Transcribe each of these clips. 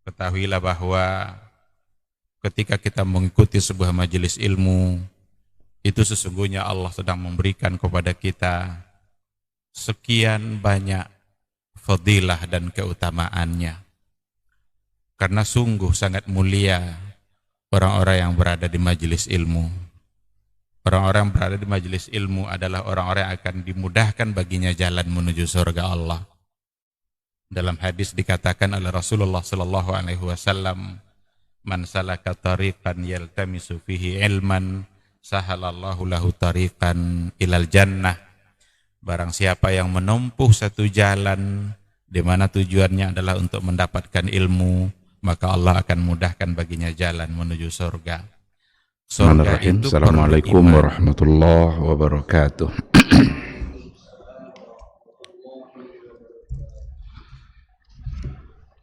Ketahuilah bahwa ketika kita mengikuti sebuah majelis ilmu, itu sesungguhnya Allah sedang memberikan kepada kita sekian banyak fadilah dan keutamaannya. Karena sungguh sangat mulia orang-orang yang berada di majelis ilmu. Orang-orang yang berada di majelis ilmu adalah orang-orang yang akan dimudahkan baginya jalan menuju surga Allah. Dalam hadis dikatakan oleh Rasulullah sallallahu alaihi wasallam, "Man salaka tariqan yaltamisu fihi ilman, sahalallahu lahu tariqan ilal jannah." Barang siapa yang menempuh satu jalan di mana tujuannya adalah untuk mendapatkan ilmu, maka Allah akan mudahkan baginya jalan menuju surga. Surga itu Assalamualaikum warahmatullahi wabarakatuh.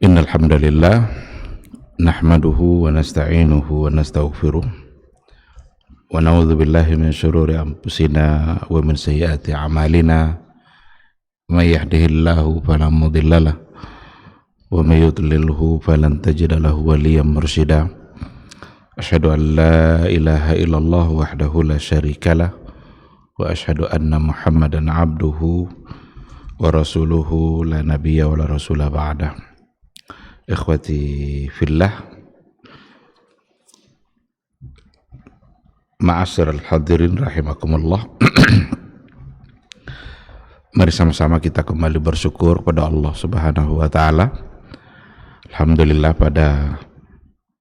Innal hamdalillah nahmaduhu wa nasta'inuhu wa nastaghfiruh wa na'udzu billahi min shururi anfusina wa min sayyiati a'malina. May yahdihillahu fala mudhillalah wa may yudlilhu falan tajida lahu waliyyan mursyida. Asyhadu an la ilaha illallah wahdahu la syarikalah wa asyhadu anna Muhammadan abduhu wa rasuluhu la nabiyya wa la rasula ba'dah. Ikhwati fillah, ma'asyiral hadirin rahimakumullah. Mari sama-sama kita kembali bersyukur pada Allah Subhanahu wa taala. Alhamdulillah, pada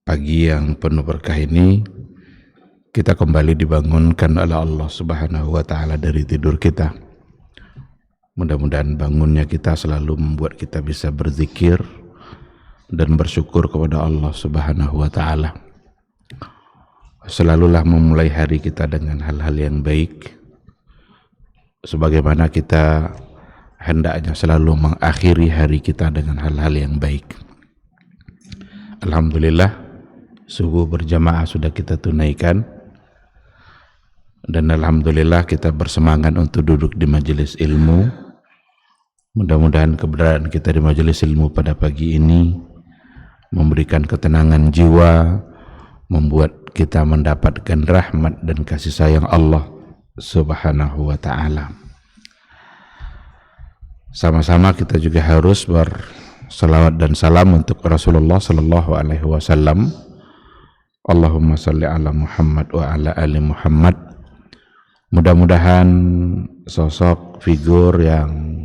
pagi yang penuh berkah ini kita kembali dibangunkan oleh Allah Subhanahu wa taala dari tidur kita. Mudah-mudahan bangunnya kita selalu membuat kita bisa berzikir dan bersyukur kepada Allah Subhanahu wa taala. Selalulah memulai hari kita dengan hal-hal yang baik, sebagaimana kita hendaknya selalu mengakhiri hari kita dengan hal-hal yang baik. Alhamdulillah, subuh berjamaah sudah kita tunaikan, dan alhamdulillah kita bersemangat untuk duduk di majelis ilmu. Mudah-mudahan keberadaan kita di majelis ilmu pada pagi ini memberikan ketenangan jiwa, membuat kita mendapatkan rahmat dan kasih sayang Allah Subhanahu wa ta'ala. Sama-sama kita juga harus bersalawat dan salam untuk Rasulullah sallallahu alaihi wasallam. Allahumma salli ala Muhammad wa ala ali Muhammad. Mudah-mudahan sosok figur yang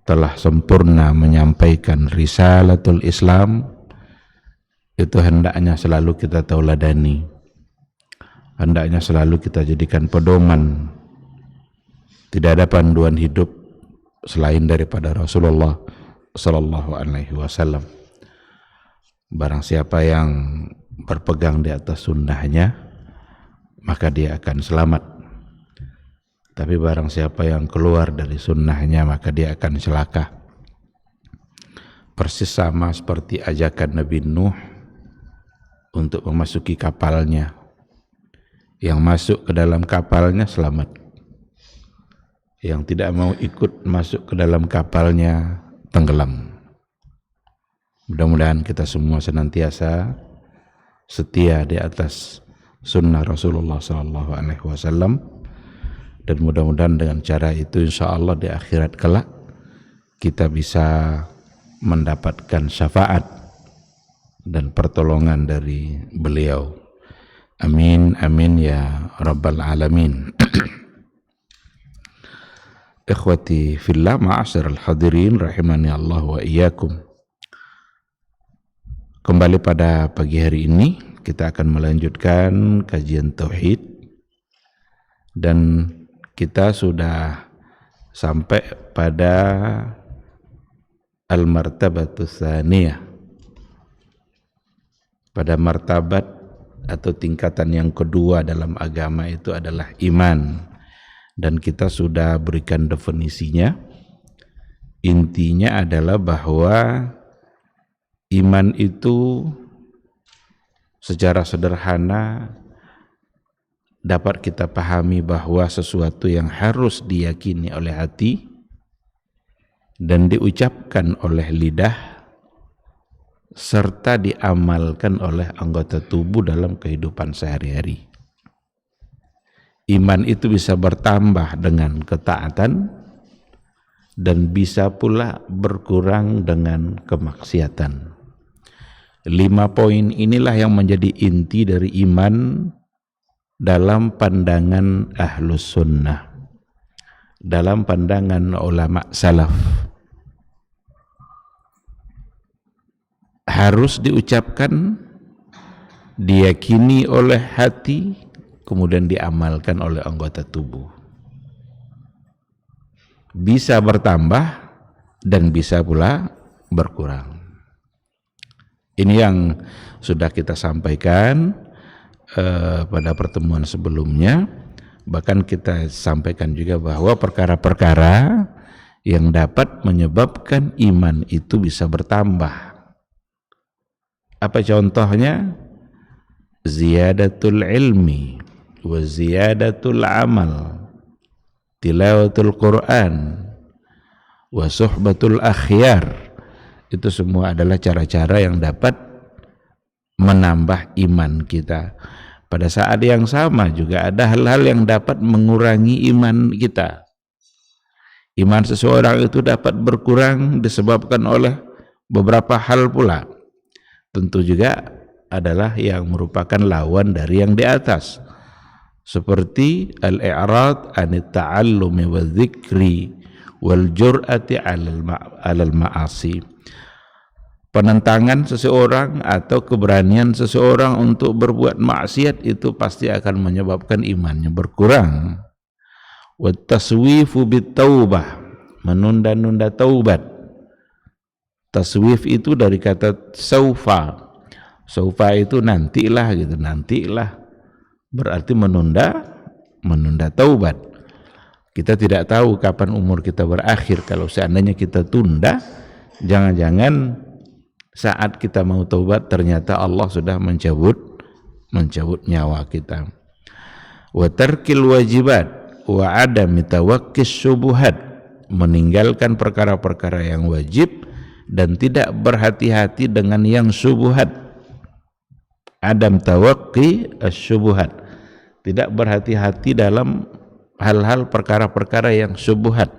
telah sempurna menyampaikan risalatul Islam itu hendaknya selalu kita tauladani, hendaknya selalu kita jadikan pedoman. Tidak ada panduan hidup selain daripada Rasulullah sallallahu alaihi wasallam. Barang siapa yang berpegang di atas sunnahnya, maka dia akan selamat. Tapi barang siapa yang keluar dari sunnahnya, maka dia akan celaka. Persis sama seperti ajakan Nabi Nuh untuk memasuki kapalnya. Yang masuk ke dalam kapalnya selamat. Yang tidak mau ikut masuk ke dalam kapalnya tenggelam. Mudah-mudahan kita semua senantiasa setia di atas sunnah Rasulullah sallallahu alaihi wasallam, dan mudah-mudahan dengan cara itu insya Allah di akhirat kelak kita bisa mendapatkan syafaat dan pertolongan dari beliau. Amin amin ya rabbal alamin. Ikhwati fillah, ma'asyiral hadirin rahimani Allah wa iyyakum. Kembali pada pagi hari ini kita akan melanjutkan kajian tauhid, dan kita sudah sampai pada al-martabatus tsaniyah, pada martabat atau tingkatan yang kedua dalam agama, itu adalah iman. Dan kita sudah berikan definisinya. Intinya adalah bahwa iman itu secara sederhana dapat kita pahami bahwa sesuatu yang harus diyakini oleh hati dan diucapkan oleh lidah serta diamalkan oleh anggota tubuh dalam kehidupan sehari-hari. Iman itu bisa bertambah dengan ketaatan dan bisa pula berkurang dengan kemaksiatan. 5 poin inilah yang menjadi inti dari iman dalam pandangan Ahlus Sunnah, dalam pandangan ulama salaf. Harus diucapkan, diyakini oleh hati, kemudian diamalkan oleh anggota tubuh. Bisa bertambah dan bisa pula berkurang. Ini yang sudah kita sampaikan pada pertemuan sebelumnya. Bahkan kita sampaikan juga bahwa perkara-perkara yang dapat menyebabkan iman itu bisa bertambah. Apa contohnya? Ziyadatul ilmi wa ziyadatul amal, tilawatul Quran wa suhbatul akhyar. Itu semua adalah cara-cara yang dapat menambah iman kita. Pada saat yang sama juga ada hal-hal yang dapat mengurangi iman kita. Iman seseorang itu dapat berkurang disebabkan oleh beberapa hal pula. Tentu juga adalah yang merupakan lawan dari yang di atas, seperti al-i'rad anit ta'allumi wa dzikri wal jur'ati 'alal ma'asi. Penentangan seseorang atau keberanian seseorang untuk berbuat maksiat itu pasti akan menyebabkan imannya berkurang. Wa taswifu bit taubah, menunda-nunda taubat. Taswif itu dari kata saufa. Saufa itu nantilah gitu, nantilah. Berarti menunda taubat. Kita tidak tahu kapan umur kita berakhir. Kalau seandainya kita tunda, jangan-jangan saat kita mau taubat ternyata Allah sudah mencabut nyawa kita. Wa tarkil wajibat wa adami tawakkis syubuhat, meninggalkan perkara-perkara yang wajib dan tidak berhati-hati dengan yang syubhat. Adam tawakki asyubuhat, tidak berhati-hati dalam hal-hal perkara-perkara yang syubhat.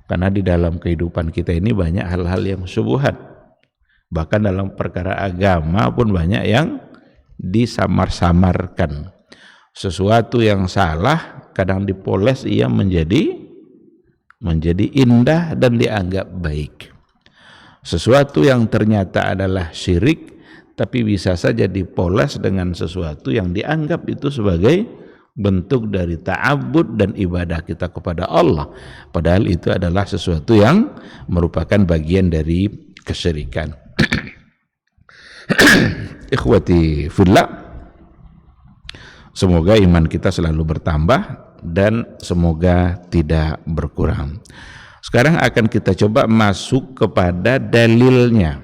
Karena di dalam kehidupan kita ini banyak hal-hal yang syubhat. Bahkan dalam perkara agama pun banyak yang disamar-samarkan. Sesuatu yang salah kadang dipoles ia menjadi indah dan dianggap baik. Sesuatu yang ternyata adalah syirik tapi bisa saja dipoles dengan sesuatu yang dianggap itu sebagai bentuk dari ta'abbud dan ibadah kita kepada Allah, padahal itu adalah sesuatu yang merupakan bagian dari kesyirikan. Ikhwati fillah, semoga iman kita selalu bertambah dan semoga tidak berkurang. Sekarang akan kita coba masuk kepada dalilnya.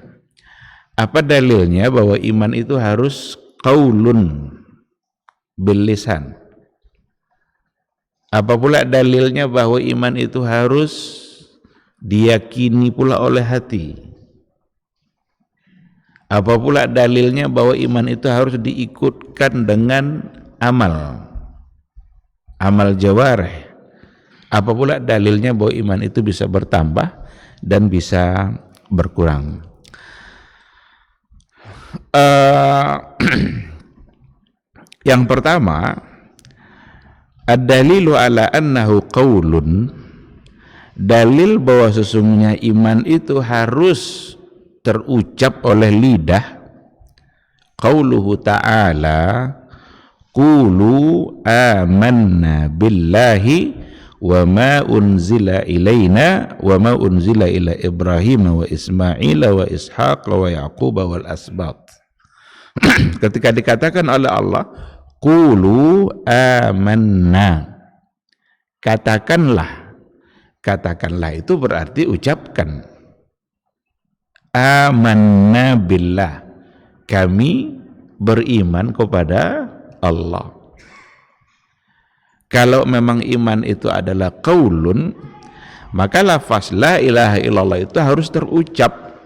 Apa dalilnya bahwa iman itu harus qaulun bil lisan? Apa pula dalilnya bahwa iman itu harus diyakini pula oleh hati? Apa pula dalilnya bahwa iman itu harus diikutkan dengan amal jawarih? Apa pula dalilnya bahwa iman itu bisa bertambah dan bisa berkurang? Yang pertama, ad-dalilu ala annahu qaulun, dalil bahwa sesungguhnya iman itu harus terucap oleh lidah. Qauluhu ta'ala, qulu amanna billahi wa ma unzila ilaina wa ma unzila ila Ibrahim wa Ismail wa Ishaq wa Yaqub wal asbat. Ketika dikatakan oleh Allah qulu amanna, katakanlah itu berarti ucapkan. Amanna billah, kami beriman kepada Allah. Kalau memang iman itu adalah qaulun, maka lafaz la ilaha illallah itu harus terucap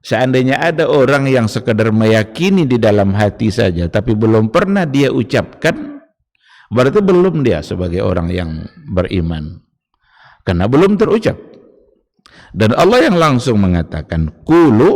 Seandainya ada orang yang sekedar meyakini di dalam hati saja tapi belum pernah dia ucapkan, berarti belum dia sebagai orang yang beriman, karena belum terucap. Dan Allah yang langsung mengatakan, qulu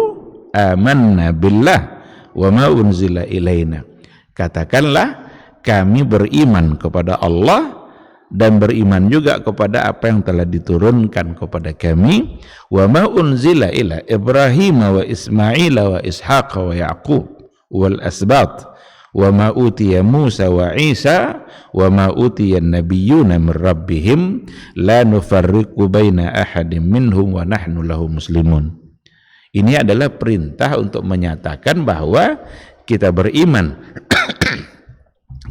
amanna billah wa ma unzila ilaina. Katakanlah kami beriman kepada Allah dan beriman juga kepada apa yang telah diturunkan kepada kami, wa ma unzila ila Ibrahim wa Ismail wa Ishaq wa Yaqub wal asbat wa ma utiya Musa wa Isa wa ma utiya an-nabiyyuna min rabbihim la nufarriqu baina ahadin minhum wa nahnu lahu muslimun. Ini adalah perintah untuk menyatakan bahwa kita beriman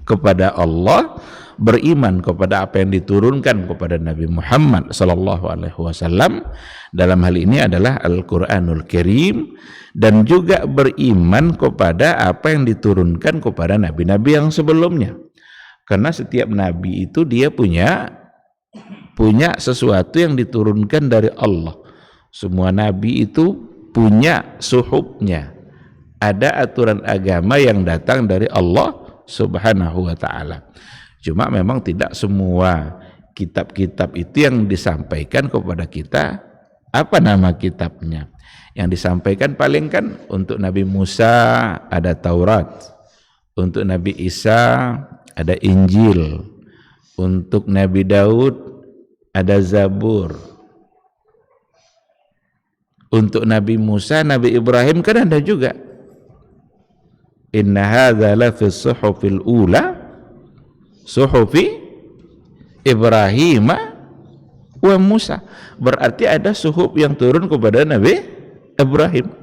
kepada Allah, beriman kepada apa yang diturunkan kepada Nabi Muhammad sallallahu alaihi wasallam, dalam hal ini adalah Al-Qur'anul Karim, dan juga beriman kepada apa yang diturunkan kepada nabi-nabi yang sebelumnya. Karena setiap nabi itu dia punya sesuatu yang diturunkan dari Allah. Semua nabi itu punya suhubnya. Ada aturan agama yang datang dari Allah Subhanahu wa ta'ala. Cuma memang tidak semua kitab-kitab itu yang disampaikan kepada kita. Apa nama kitabnya? Yang disampaikan paling kan untuk Nabi Musa ada Taurat, untuk Nabi Isa ada Injil, untuk Nabi Daud ada Zabur, untuk Nabi Musa, Nabi Ibrahim kan ada juga. Inna hadza la fi suhufil ula suhufi Ibrahim wa Musa. Berarti ada suhuf yang turun kepada Nabi Ibrahim.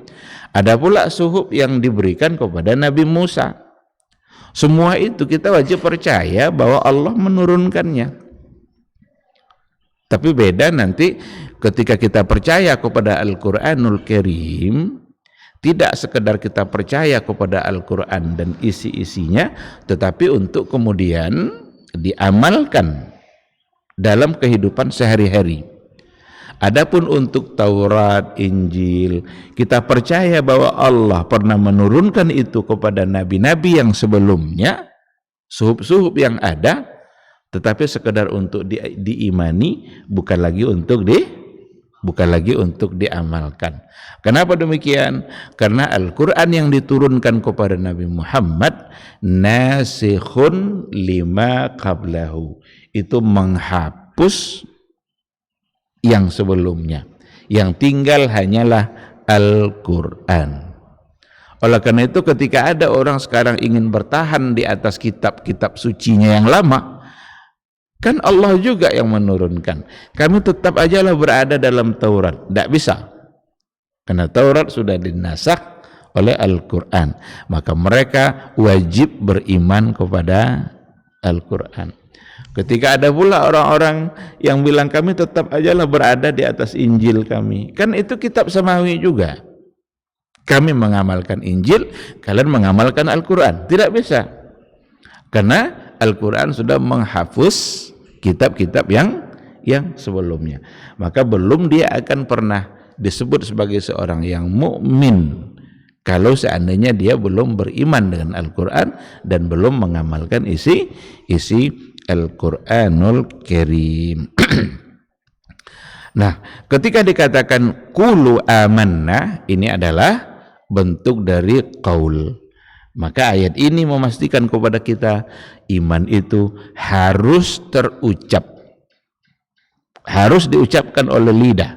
Ada pula suhuf yang diberikan kepada Nabi Musa. Semua itu kita wajib percaya bahwa Allah menurunkannya. Tapi beda nanti ketika kita percaya kepada Al-Qur'anul Karim, tidak sekedar kita percaya kepada Al-Quran dan isi-isinya, tetapi untuk kemudian diamalkan dalam kehidupan sehari-hari. Adapun untuk Taurat, Injil, kita percaya bahwa Allah pernah menurunkan itu kepada nabi-nabi yang sebelumnya, suhuf-suhuf yang ada, tetapi sekedar untuk diimani, bukan lagi untuk diamalkan. Kenapa demikian? Karena Al-Quran yang diturunkan kepada Nabi Muhammad nasikhun lima qablahu, itu menghapus yang sebelumnya, yang tinggal hanyalah Al-Quran. Oleh karena itu ketika ada orang sekarang ingin bertahan di atas kitab-kitab sucinya yang lama, kan Allah juga yang menurunkan. Kami tetap ajalah berada dalam Taurat. Tidak bisa. Karena Taurat sudah dinasakh oleh Al-Quran. Maka mereka wajib beriman kepada Al-Quran. Ketika ada pula orang-orang yang bilang kami tetap ajalah berada di atas Injil kami. Kan itu kitab samawi juga. Kami mengamalkan Injil, kalian mengamalkan Al-Quran. Tidak bisa. Karena Al-Quran sudah menghapus kitab-kitab yang sebelumnya. Maka belum dia akan pernah disebut sebagai seorang yang mukmin kalau seandainya dia belum beriman dengan Al-Quran dan belum mengamalkan isi Al-Quranul Karim. Nah, ketika dikatakan qulu amanna, ini adalah bentuk dari qaul. Maka ayat ini memastikan kepada kita iman itu harus terucap, harus diucapkan oleh lidah,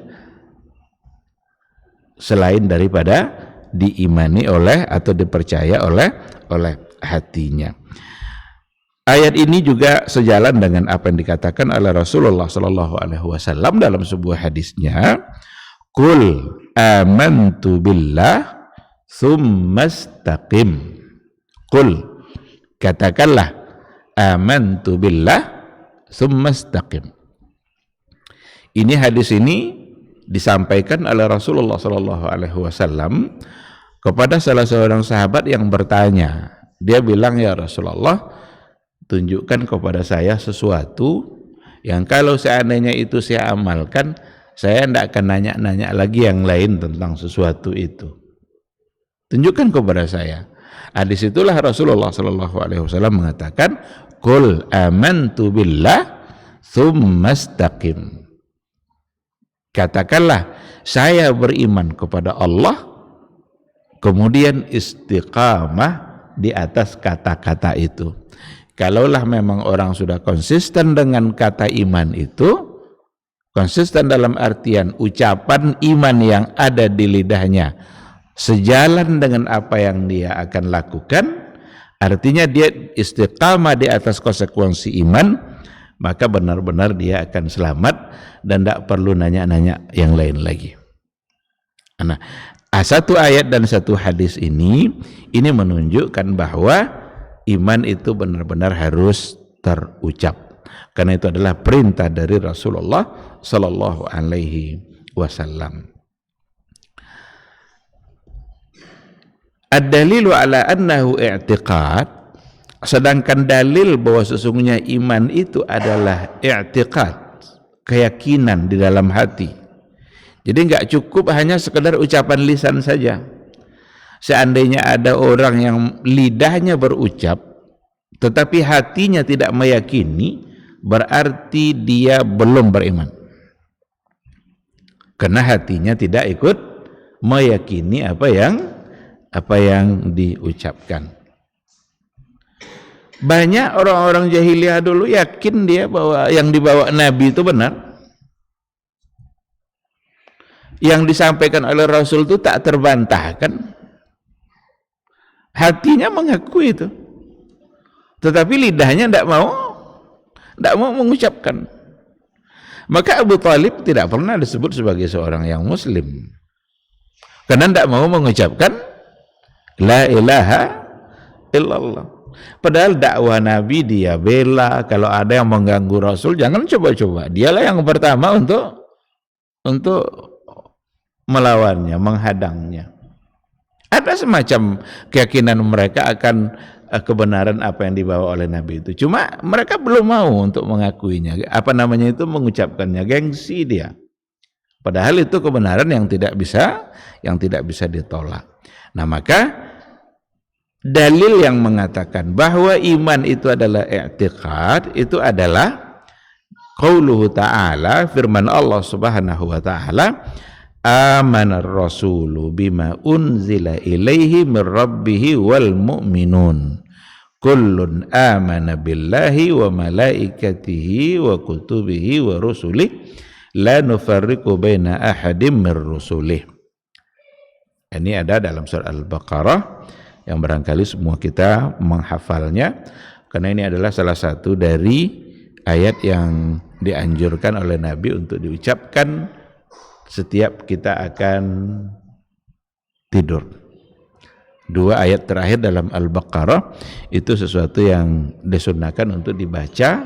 selain daripada diimani oleh atau dipercaya oleh hatinya. Ayat ini juga sejalan dengan apa yang dikatakan oleh Rasulullah Sallallahu Alaihi Wasallam dalam sebuah hadisnya, "Qul amantu billah tsumma istaqim." Qul, katakanlah, amantu billah tsumma istaqim. Ini hadis ini disampaikan oleh Rasulullah Sallallahu Alaihi Wasallam kepada salah seorang sahabat yang bertanya. Dia bilang, ya Rasulullah, tunjukkan kepada saya sesuatu yang kalau seandainya itu saya amalkan, saya tidak akan nanya-nanya lagi yang lain tentang sesuatu itu. Tunjukkan kepada saya. Disitulah Rasulullah Shallallahu Alaihi Wasallam mengatakan, Qul amantu billah tsumma istaqim. Katakanlah, saya beriman kepada Allah, kemudian istiqamah di atas kata-kata itu. Kalaulah memang orang sudah konsisten dengan kata iman itu, konsisten dalam artian ucapan iman yang ada di lidahnya sejalan dengan apa yang dia akan lakukan, artinya dia istiqamah di atas konsekuensi iman, maka benar-benar dia akan selamat dan tidak perlu nanya-nanya yang lain lagi. Nah, satu ayat dan satu hadis ini menunjukkan bahwa iman itu benar-benar harus terucap, karena itu adalah perintah dari Rasulullah Sallallahu Alaihi Wasallam. Ad-dalilu ala annahu i'tiqad, sedangkan dalil bahwa sesungguhnya iman itu adalah i'tiqad, keyakinan di dalam hati. Jadi enggak cukup hanya sekedar ucapan lisan saja. Seandainya ada orang yang lidahnya berucap tetapi hatinya tidak meyakini, berarti dia belum beriman, karena hatinya tidak ikut meyakini apa yang diucapkan. Banyak orang-orang jahiliyah dulu yakin dia bahwa yang dibawa Nabi itu benar, yang disampaikan oleh Rasul itu tak terbantahkan, hatinya mengakui itu, tetapi lidahnya tidak mau mengucapkan. Maka Abu Talib tidak pernah disebut sebagai seorang yang muslim, karena tidak mau mengucapkan la ilaha illallah. Padahal dakwah Nabi dia bela, kalau ada yang mengganggu Rasul jangan coba-coba. Dialah yang pertama untuk melawannya, menghadangnya. Ada semacam keyakinan mereka akan kebenaran apa yang dibawa oleh Nabi itu. Cuma mereka belum mau untuk mengakuinya. Apa namanya itu, mengucapkannya, gengsi dia. Padahal itu kebenaran yang tidak bisa ditolak. Nah, maka dalil yang mengatakan bahwa iman itu adalah i'tiqad itu adalah qauluhu ta'ala, firman Allah Subhanahu wa ta'ala, amanar rasulu bima unzila ilaihi min rabbih wal mu'minun kullun amana billahi wa malaikatihi wa kutubihi wa rusulih la nufarriqu baina ahadim min rusulih. Ini ada dalam surah Al-Baqarah yang barangkali semua kita menghafalnya, karena ini adalah salah satu dari ayat yang dianjurkan oleh Nabi untuk diucapkan setiap kita akan tidur. Dua ayat terakhir dalam Al-Baqarah itu sesuatu yang disunahkan untuk dibaca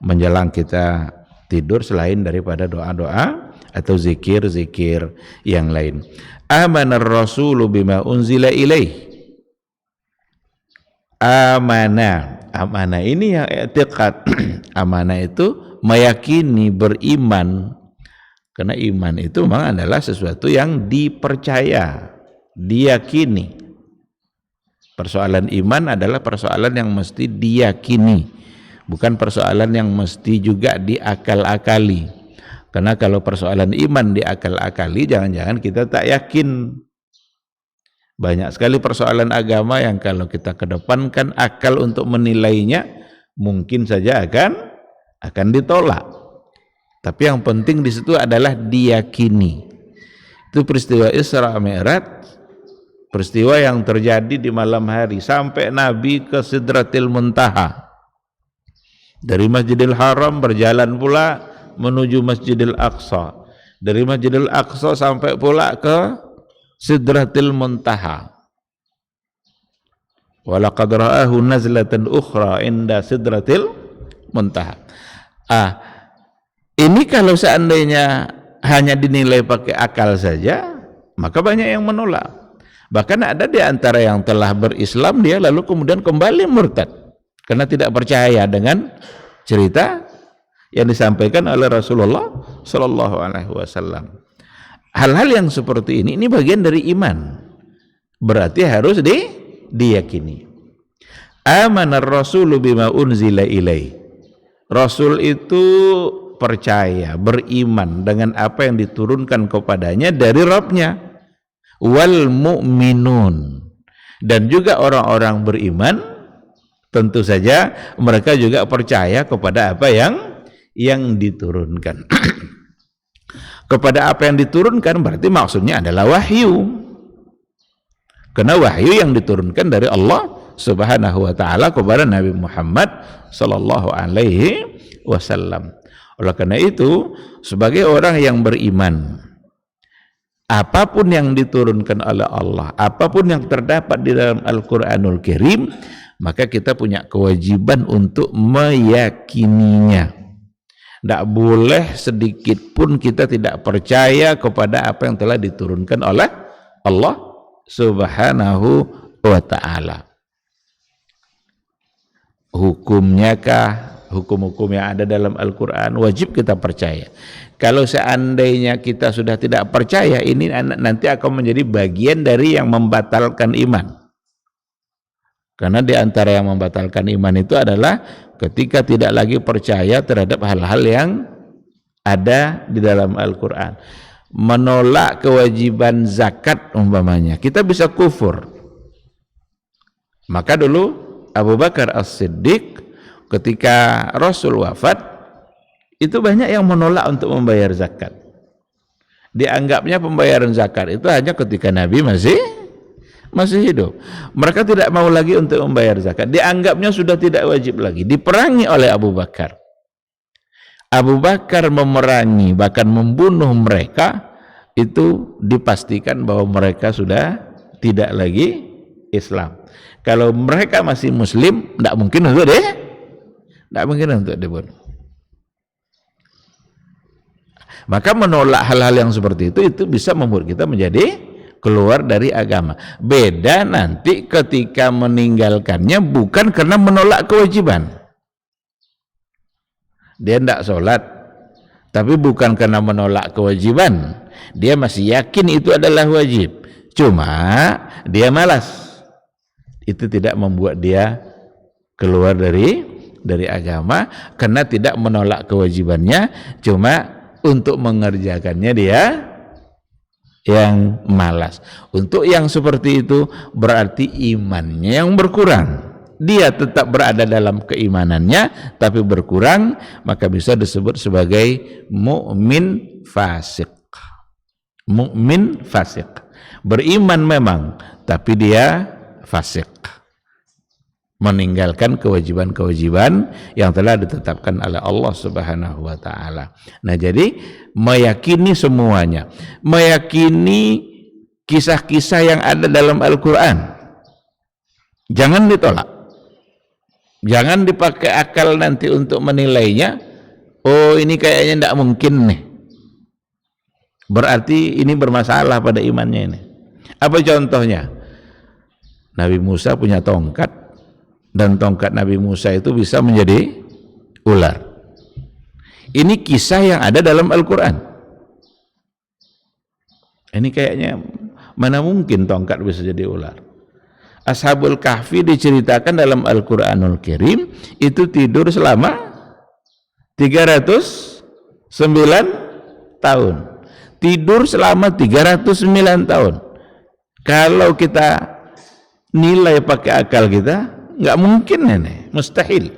menjelang kita tidur, selain daripada doa-doa atau zikir-zikir yang lain. Amanar rasulu bima unzila ilaih. Amanah ini yang i'tiqad. Amanah itu meyakini, beriman. Karena iman itu memang adalah sesuatu yang dipercaya, diyakini. Persoalan iman adalah persoalan yang mesti diyakini, bukan persoalan yang mesti juga diakal-akali. Karena kalau persoalan iman diakal-akali, jangan-jangan kita tak yakin. Banyak sekali persoalan agama yang kalau kita kedepankan akal untuk menilainya, mungkin saja akan ditolak. Tapi yang penting di situ adalah diyakini. Itu peristiwa Isra Mi'raj, peristiwa yang terjadi di malam hari sampai Nabi ke Sidratil Muntaha. Dari Masjidil Haram berjalan pula menuju Masjidil Aqsa. Dari Masjidil Aqsa sampai pula ke Sidratil Muntaha. Walaqad ra'ahu nazlatan ukhra inda Sidratil Muntaha. Ini kalau seandainya hanya dinilai pakai akal saja, maka banyak yang menolak. Bahkan ada di antara yang telah berislam, dia lalu kemudian kembali murtad karena tidak percaya dengan cerita yang disampaikan oleh Rasulullah Sallallahu Alaihi Wasallam. Hal-hal yang seperti ini bagian dari iman. berarti harus diyakini. Amanar rasulu bima unzila ilai. Rasul itu percaya, beriman dengan apa yang diturunkan kepadanya dari Rabbnya. Wal mu'minun, dan juga orang-orang beriman tentu saja mereka juga percaya kepada apa yang diturunkan. Kepada apa yang diturunkan berarti maksudnya adalah wahyu. Karena wahyu yang diturunkan dari Allah Subhanahu wa taala kepada Nabi Muhammad sallallahu alaihi wasallam. Oleh karena itu, sebagai orang yang beriman, apapun yang diturunkan oleh Allah, apapun yang terdapat di dalam Al-Qur'anul Karim, maka kita punya kewajiban untuk meyakininya. Tidak boleh sedikit pun kita tidak percaya kepada apa yang telah diturunkan oleh Allah Subhanahu wa ta'ala. Hukumnya kah, hukum-hukum yang ada dalam Al-Quran wajib kita percaya. Kalau seandainya kita sudah tidak percaya, ini nanti akan menjadi bagian dari yang membatalkan iman. Karena di antara yang membatalkan iman itu adalah ketika tidak lagi percaya terhadap hal-hal yang ada di dalam Al-Quran. Menolak kewajiban zakat umpamanya, kita bisa kufur. Maka dulu Abu Bakar As-Siddiq ketika Rasul wafat, itu banyak yang menolak untuk membayar zakat. Dianggapnya pembayaran zakat itu hanya ketika Nabi masih hidup. Mereka tidak mau lagi untuk membayar zakat. Dianggapnya sudah tidak wajib lagi. Diperangi oleh Abu Bakar. Abu Bakar memerangi, bahkan membunuh mereka, itu dipastikan bahwa mereka sudah tidak lagi Islam. Kalau mereka masih Muslim, tidak mungkin untuk dibunuh. Maka menolak hal-hal yang seperti itu bisa membuat kita menjadi keluar dari agama. Beda nanti ketika meninggalkannya bukan karena menolak kewajiban. Dia tidak sholat, tapi bukan karena menolak kewajiban. Dia masih yakin itu adalah wajib, cuma dia malas. Itu tidak membuat dia keluar dari agama, karena tidak menolak kewajibannya, cuma untuk mengerjakannya dia yang malas. Untuk yang seperti itu berarti imannya yang berkurang. Dia tetap berada dalam keimanannya tapi berkurang, maka bisa disebut sebagai mukmin fasik. Mukmin fasik. Beriman memang tapi dia fasik. Meninggalkan kewajiban-kewajiban yang telah ditetapkan oleh Allah Subhanahu wa taala. Nah, jadi meyakini semuanya, meyakini kisah-kisah yang ada dalam Al-Qur'an. Jangan ditolak. Jangan dipakai akal nanti untuk menilainya. Oh, ini kayaknya tidak mungkin nih. Berarti ini bermasalah pada imannya ini. Apa contohnya? Nabi Musa punya tongkat, dan tongkat Nabi Musa itu bisa menjadi ular. Ini kisah yang ada dalam Al-Quran. Ini kayaknya mana mungkin tongkat bisa jadi ular. Ashabul Kahfi diceritakan dalam Al-Quranul Karim itu tidur selama 309 tahun. Tidur selama 309 tahun. Kalau kita nilai pakai akal kita, nggak mungkin ini, mustahil.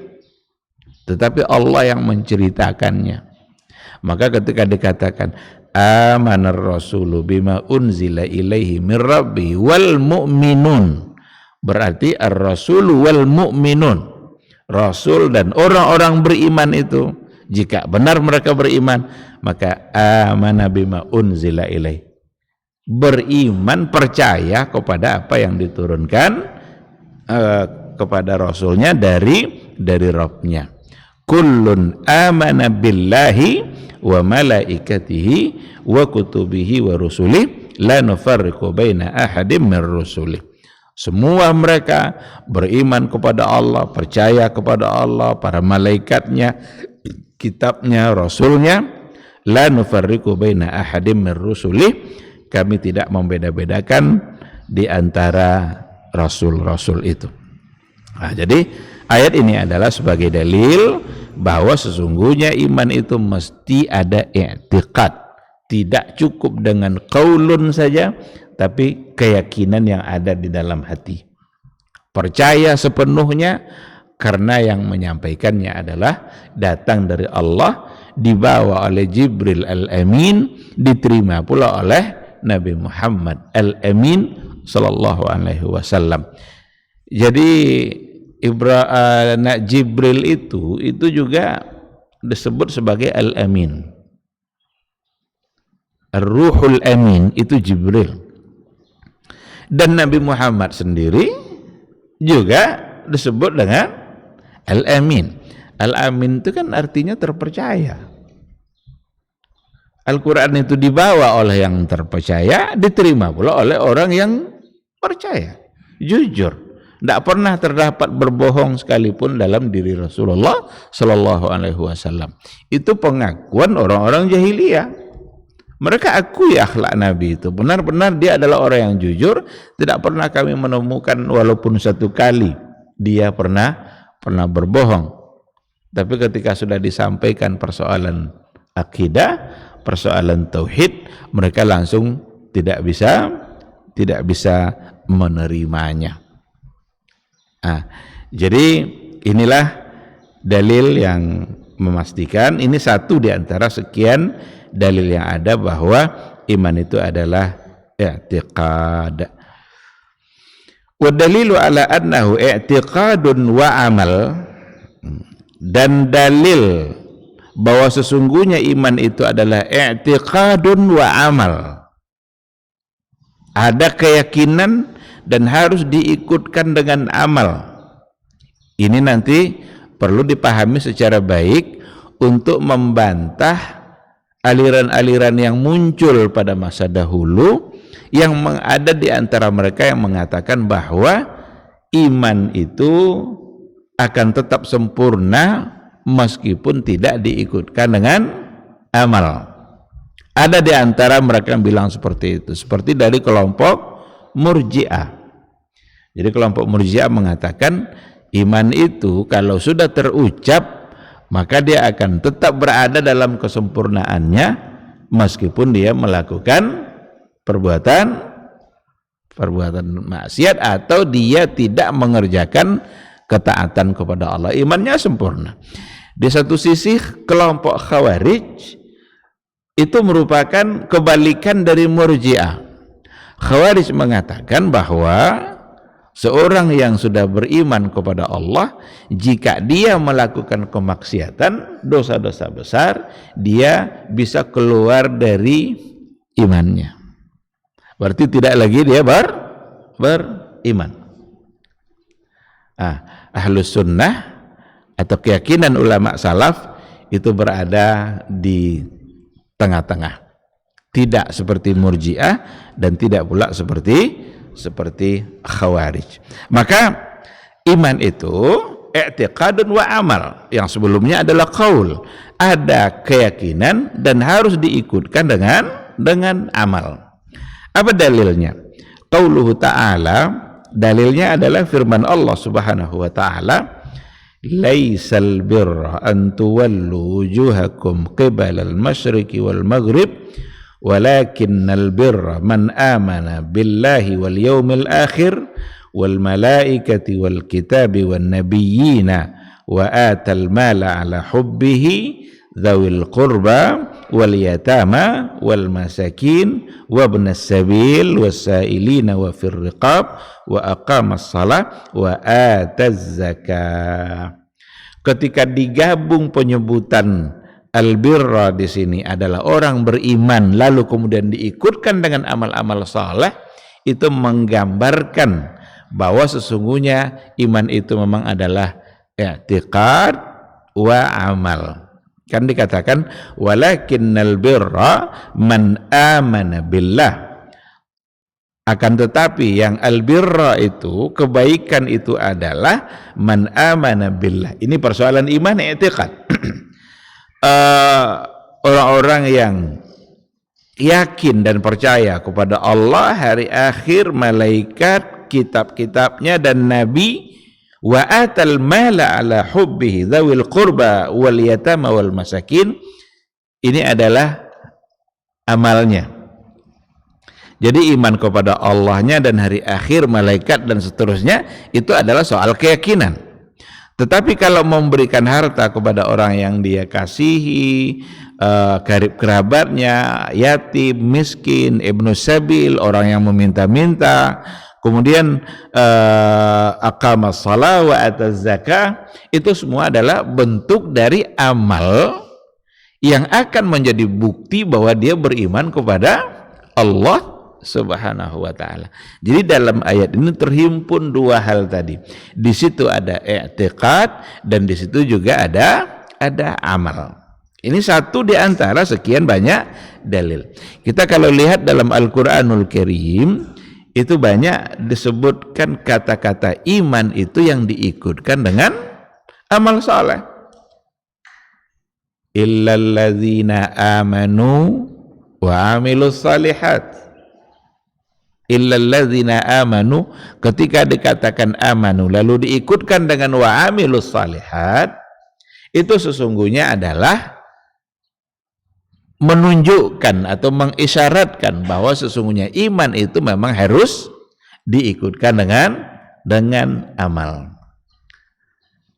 Tetapi Allah yang menceritakannya. Maka ketika dikatakan amanar rasulu bima unzila ilaihi min rabbi wal mu'minun, berarti ar-rasulu wal mu'minun, rasul dan orang-orang beriman itu, jika benar mereka beriman, maka amana bima unzila ilaihi, beriman, percaya kepada apa yang diturunkan kepada rasulnya dari Rabbnya. Kullun amana billahi wa malaikatihi wa kutubihi wa rusulih la nufarriqu baina ahadim min rusulih. Semua mereka beriman kepada Allah, percaya kepada Allah, para malaikatnya, kitabnya, rasulnya. La nufarriqu baina ahadim min rusulih, kami tidak membeda-bedakan di antara rasul-rasul itu. Nah, jadi ayat ini adalah sebagai dalil bahwa sesungguhnya iman itu mesti ada i'tiqad. Tidak cukup dengan qaulun saja, tapi keyakinan yang ada di dalam hati. Percaya sepenuhnya karena yang menyampaikannya adalah datang dari Allah, dibawa oleh Jibril Al-Amin, diterima pula oleh Nabi Muhammad Al-Amin sallallahu alaihi wasallam. Jadi Jibril itu juga disebut sebagai Al-Amin. Ar-Ruhul Amin itu Jibril. Dan Nabi Muhammad sendiri juga disebut dengan Al-Amin. Al-Amin itu kan artinya terpercaya. Al-Quran itu dibawa oleh yang terpercaya, diterima pula oleh orang yang percaya, jujur. Tidak pernah terdapat berbohong sekalipun dalam diri Rasulullah Sallallahu Alaihi Wasallam. Itu pengakuan orang-orang jahiliyah. Mereka akui akhlak Nabi itu. Benar-benar dia adalah orang yang jujur. Tidak pernah kami menemukan walaupun satu kali dia pernah berbohong. Tapi ketika sudah disampaikan persoalan akidah, persoalan tauhid, mereka langsung tidak bisa menerimanya. Jadi inilah dalil yang memastikan, ini satu di antara sekian dalil yang ada bahwa iman itu adalah i'tiqad. Wa dalilu ala annahu i'tiqadun wa amal, dan dalil bahwa sesungguhnya iman itu adalah i'tiqadun wa amal, ada keyakinan dan harus diikutkan dengan amal. Ini nanti perlu dipahami secara baik untuk membantah aliran-aliran yang muncul pada masa dahulu yang ada di antara mereka yang mengatakan bahwa iman itu akan tetap sempurna meskipun tidak diikutkan dengan amal. Ada di antara mereka yang bilang seperti itu, seperti dari kelompok Murji'ah. Jadi kelompok Murji'ah mengatakan iman itu kalau sudah terucap maka dia akan tetap berada dalam kesempurnaannya meskipun dia melakukan perbuatan maksiat atau dia tidak mengerjakan ketaatan kepada Allah. Imannya sempurna. Di satu sisi kelompok Khawarij itu merupakan kebalikan dari Murji'ah. Khawarij mengatakan bahwa seorang yang sudah beriman kepada Allah, jika dia melakukan kemaksiatan, dosa-dosa besar, dia bisa keluar dari imannya. Berarti tidak lagi dia beriman. Ahlus sunnah atau keyakinan ulama salaf itu berada di tengah-tengah. Tidak seperti Murji'ah dan tidak pula seperti Khawarij. Maka iman itu i'tiqadun wa amal, yang sebelumnya adalah qaul, ada keyakinan dan harus diikutkan dengan amal. Apa dalilnya? Qauluhu ta'ala, dalilnya adalah firman Allah Subhanahu wa ta'ala, laisal birra an tuwallu wujuhakum qibala al-masyriqi wal maghrib walakinnal birra man amana billahi wal yawmil akhir wal malaikati wal kitabi wan nabiyyina wa atal mala ala hubbihi dzawil qurba wal yatama wal masakin wa ibnas sabil wasailina wa fir riqab wa aqamas shalah wa ataz zakah. Ketika digabung penyebutan al-birra di sini adalah orang beriman lalu kemudian diikutkan dengan amal-amal saleh, itu menggambarkan bahwa sesungguhnya iman itu memang adalah i'tiqad wa amal. Kan dikatakan walakinnal birra man amana billah. Akan tetapi yang albirra itu, kebaikan itu adalah man amana billah. Ini persoalan iman i'tiqad. Orang-orang yang yakin dan percaya kepada Allah, hari akhir, malaikat, kitab-kitabnya dan nabi, wa atal mala ala hubbihi dzawil qurba wal yatama wal masakin, ini adalah amalnya. Jadi iman kepada Allahnya dan hari akhir, malaikat dan seterusnya, itu adalah soal keyakinan. Tetapi kalau memberikan harta kepada orang yang dia kasihi, karib kerabatnya, yatim, miskin, ibnu sabil, orang yang meminta-minta, kemudian aqamas shalah wa ataz zakah, itu semua adalah bentuk dari amal yang akan menjadi bukti bahwa dia beriman kepada Allah Subhanahu wa ta'ala. Jadi dalam ayat ini terhimpun dua hal tadi. Di situ ada i'tiqad dan di situ juga ada amal. Ini satu di antara sekian banyak dalil. Kita kalau lihat dalam Al-Qur'anul Karim, itu banyak disebutkan kata-kata iman itu yang diikutkan dengan amal saleh. Illal ladzina amanu wa amilus salihat. Illalladzina amanu, ketika dikatakan amanu lalu diikutkan dengan wa amilus salihat, itu sesungguhnya adalah menunjukkan atau mengisyaratkan bahwa sesungguhnya iman itu memang harus diikutkan dengan amal.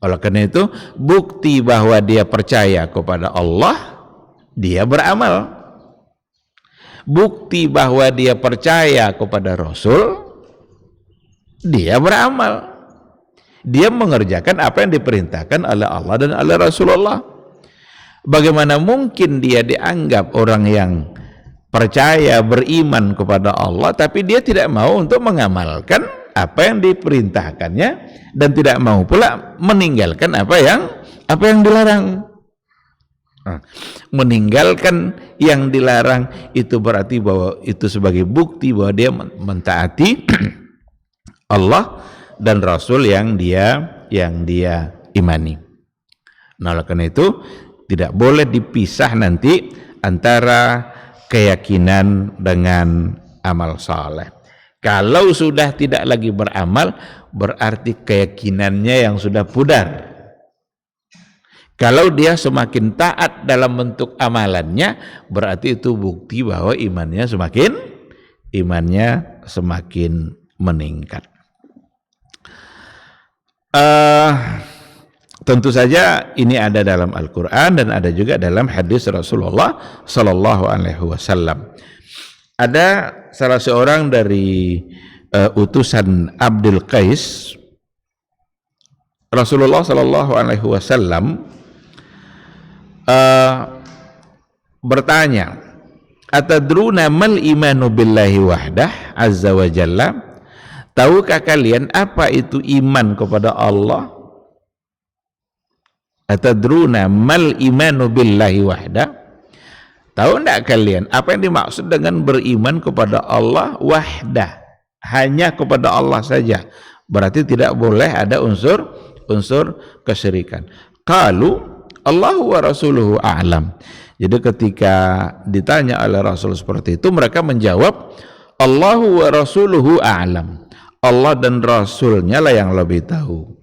Oleh karena itu, bukti bahwa dia percaya kepada Allah, dia beramal. Bukti bahwa dia percaya kepada Rasul, dia beramal. Dia mengerjakan apa yang diperintahkan oleh Allah dan oleh Rasulullah. Bagaimana mungkin dia dianggap orang yang percaya, beriman kepada Allah, tapi dia tidak mau untuk mengamalkan apa yang diperintahkannya dan tidak mau pula meninggalkan apa yang dilarang. Meninggalkan yang dilarang itu berarti bahwa itu sebagai bukti bahwa dia mentaati Allah dan Rasul yang dia imani. Nah, oleh karena itu tidak boleh dipisah nanti antara keyakinan dengan amal saleh. Kalau sudah tidak lagi beramal, berarti keyakinannya yang sudah pudar. Kalau dia semakin taat dalam bentuk amalannya, berarti itu bukti bahwa imannya semakin meningkat. Tentu saja ini ada dalam Al-Quran dan ada juga dalam hadis Rasulullah Sallallahu Alaihi Wasallam. Ada salah seorang dari utusan Abdul Qais, Rasulullah Sallallahu Alaihi Wasallam bertanya, atadruna mal imanu billahi wahdah azza wa jalla, tahukah kalian apa itu iman kepada Allah? Atadruna mal imanu billahi wahdah, tahu enggak kalian apa yang dimaksud dengan beriman kepada Allah wahdah, hanya kepada Allah saja, berarti tidak boleh ada unsur kesyirikan. Qalu Allahu wa rasuluhu a'lam. Jadi ketika ditanya oleh Rasul seperti itu, mereka menjawab Allahu wa rasuluhu a'lam. Allah dan Rasulnya lah yang lebih tahu.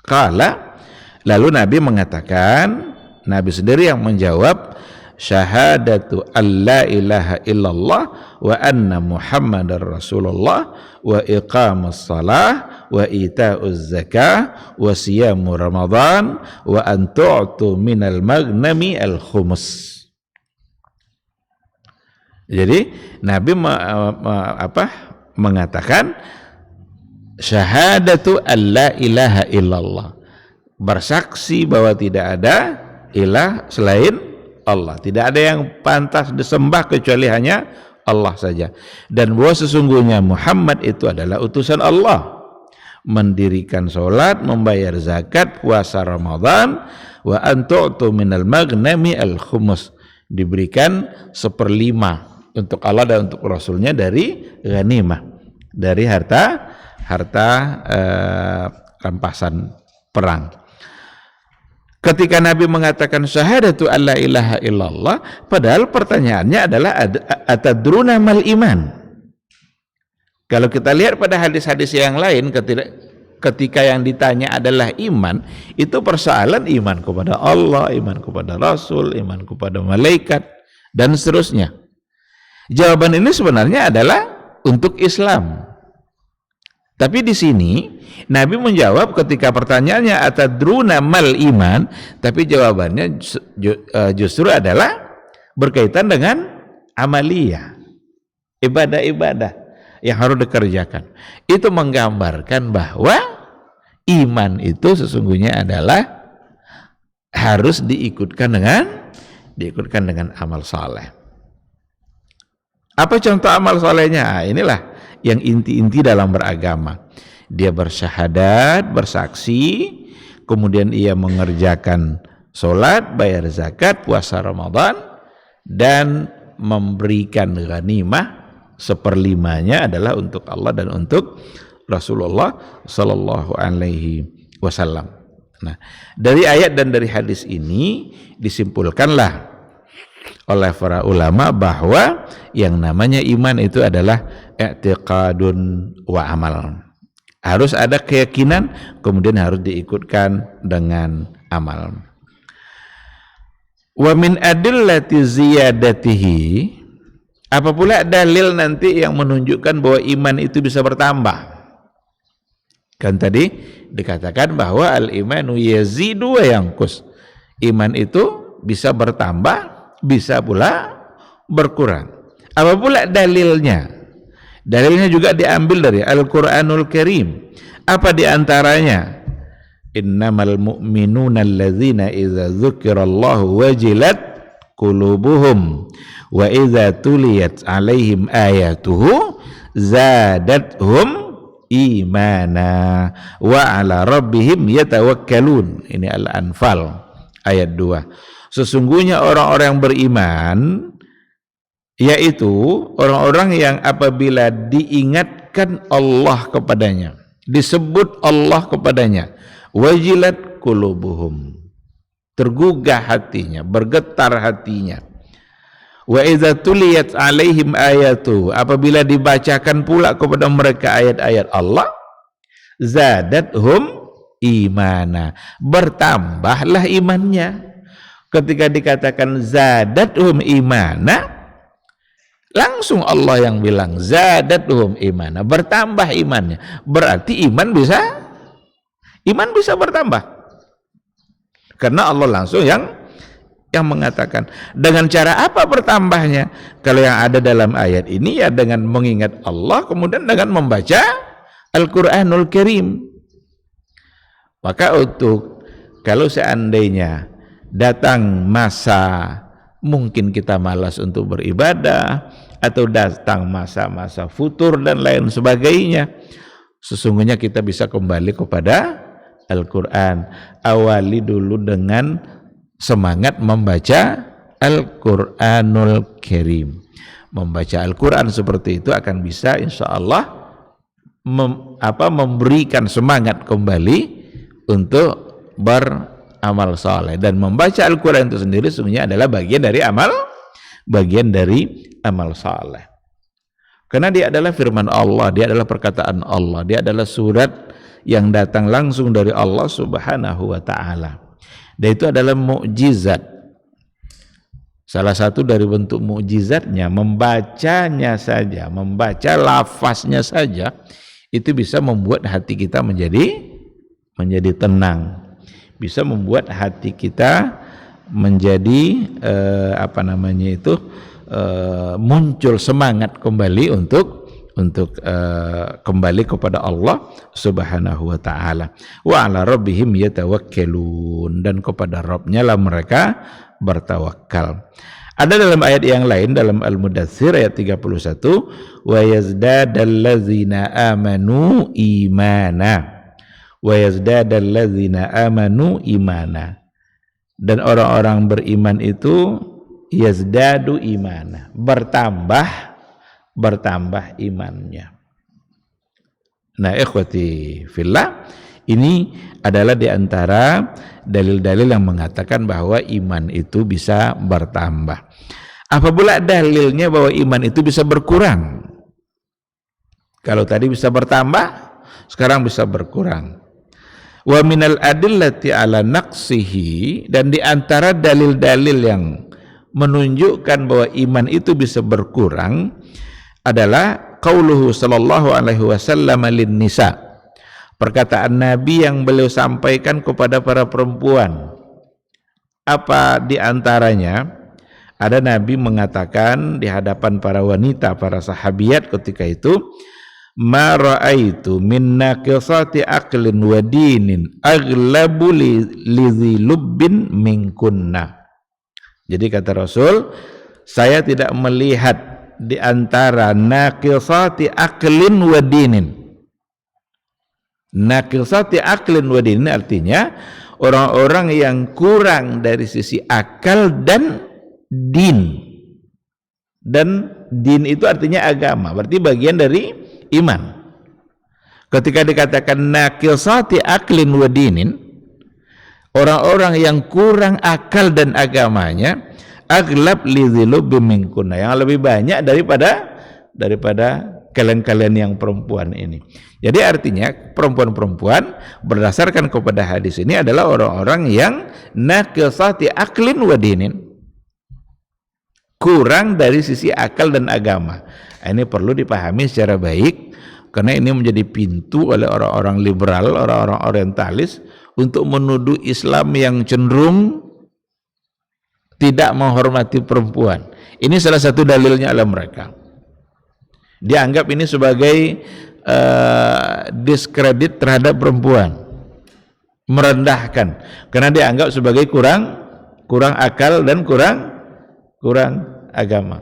Qala, lalu Nabi mengatakan, Nabi sendiri yang menjawab, syahadatu an la ilaha illallah wa anna muhammadar rasulullah wa iqamus salah wa ita'uz zakah wa siyamu ramadan wa an tu'tu minal maghnami al khumus. Jadi Nabi mengatakan syahadatu an la ilaha illallah, bersaksi bahwa tidak ada ilah selain Allah, tidak ada yang pantas disembah kecuali hanya Allah saja, dan bahwa sesungguhnya Muhammad itu adalah utusan Allah, mendirikan sholat, membayar zakat, puasa Ramadan, wa antu'tu minal maghnami al khumus, diberikan 1/5 untuk Allah dan untuk Rasulnya dari ghanimah, dari harta rampasan perang. Ketika Nabi mengatakan syahadatu alla ilaha illallah, padahal pertanyaannya adalah atadruna mal iman. Kalau kita lihat pada hadis-hadis yang lain, ketika yang ditanya adalah iman, itu persoalan iman kepada Allah, iman kepada Rasul, iman kepada malaikat, dan seterusnya. Jawaban ini sebenarnya adalah untuk Islam. Tapi di sini Nabi menjawab ketika pertanyaannya atadruna mal iman, tapi jawabannya justru adalah berkaitan dengan amaliyah, ibadah-ibadah yang harus dikerjakan. Itu menggambarkan bahwa iman itu sesungguhnya adalah harus diikutkan dengan amal saleh. Apa contoh amal salehnya? Inilah yang inti-inti dalam beragama. Dia bersyahadat, bersaksi, kemudian ia mengerjakan sholat, bayar zakat, puasa Ramadan, dan memberikan ghanimah seperlimanya adalah untuk Allah dan untuk Rasulullah Sallallahu Alaihi Wasallam. Nah, dari ayat dan dari hadis ini disimpulkanlah oleh para ulama bahwa yang namanya iman itu adalah i'tiqadun wa amal. Harus ada keyakinan, kemudian harus diikutkan dengan amal. Wa min adillati ziyadatihi, apa pula dalil nanti yang menunjukkan bahwa iman itu bisa bertambah? Kan tadi dikatakan bahwa al-imanu yazidu wa yanqus. Iman itu bisa bertambah, bisa pula berkurang. Apa pula dalilnya? Dalilnya juga diambil dari Al-Quranul Karim. Apa diantaranya? Innamal mu'minuna alladzina idza dzukirallahu wajilat qulubuhum wa idza tuliyat alaihim ayatuhu zadathum imana wa ala rabbihim yatawakkalun. Ini Al-Anfal ayat 2. Sesungguhnya orang-orang yang beriman, yaitu orang-orang yang apabila diingatkan Allah kepadanya, disebut Allah kepadanya, wajilat qulubuhum, tergugah hatinya, bergetar hatinya. Wa idza tuliyat alaihim ayatu, apabila dibacakan pula kepada mereka ayat-ayat Allah, zadathum imana, bertambahlah imannya. Ketika dikatakan zadathum imana, langsung Allah yang bilang zadathum imana, bertambah imannya. Berarti iman bisa bertambah. Karena Allah langsung yang mengatakan. Dengan cara apa bertambahnya? Kalau yang ada dalam ayat ini ya dengan mengingat Allah, kemudian dengan membaca Al-Quranul Karim. Maka kalau seandainya datang masa mungkin kita malas untuk beribadah, atau datang masa-masa futur dan lain sebagainya, sesungguhnya kita bisa kembali kepada Al-Quran. Awali dulu dengan semangat membaca Al-Quranul Karim. Membaca Al-Quran seperti itu akan bisa insya Allah memberikan semangat kembali untuk beramal saleh. Dan membaca Al-Quran itu sendiri sesungguhnya adalah bagian dari amal saleh. Karena dia adalah firman Allah, dia adalah perkataan Allah, dia adalah surat yang datang langsung dari Allah Subhanahu wa ta'ala. Dan itu adalah mukjizat. Salah satu dari bentuk mukjizatnya, membacanya saja, membaca lafaznya saja, itu bisa membuat hati kita menjadi tenang, bisa membuat hati kita menjadi muncul semangat kembali untuk kembali kepada Allah Subhanahu wa ta'ala. Wa ala rabbihim yatawakkalun, dan kepada Rabbnya lah mereka bertawakal. Ada dalam ayat yang lain, dalam Al-Mudaththir ayat 31, wa yazdadallazina amanu imana, wa yazdadallazina amanu imana, dan orang-orang beriman itu yazdadu imana, bertambah imannya. Nah, ikhwati fillah, Ini adalah di antara dalil-dalil yang mengatakan bahwa iman itu bisa bertambah. Apa pula dalilnya bahwa iman itu bisa berkurang? Kalau tadi bisa bertambah, sekarang bisa berkurang. Wa minal adillati ala naqsihi, dan di antara dalil-dalil yang menunjukkan bahwa iman itu bisa berkurang adalah qauluhu sallallahu alaihi wasallam lin nisa, perkataan Nabi yang beliau sampaikan kepada para perempuan. Apa di antaranya? Ada Nabi mengatakan di hadapan para wanita, para sahabiat ketika itu, ma ra'aitu min naqisati aqlin wa dinin aghlabu lidhi lubbin minkunna. Jadi kata Rasul, saya tidak melihat di antara naqisati aqlin wa dinin. Naqisati aqlin wa dinin artinya orang-orang yang kurang dari sisi akal dan din. Dan din itu artinya agama, berarti bagian dari iman. Ketika dikatakan naqisati aqlin wa dinin, orang-orang yang kurang akal dan agamanya, aghlab lidzilub minkunna, yang lebih banyak daripada kalian-kalian yang perempuan ini. Jadi artinya perempuan-perempuan berdasarkan kepada hadis ini adalah orang-orang yang naqisati aqlin wa dinin, kurang dari sisi akal dan agama. Ini perlu dipahami secara baik, karena ini menjadi pintu oleh orang-orang liberal, orang-orang orientalis untuk menuduh Islam yang cenderung tidak menghormati perempuan. Ini salah satu dalilnya oleh mereka. Dianggap ini sebagai diskredit terhadap perempuan, merendahkan, karena dianggap sebagai kurang akal dan kurang agama.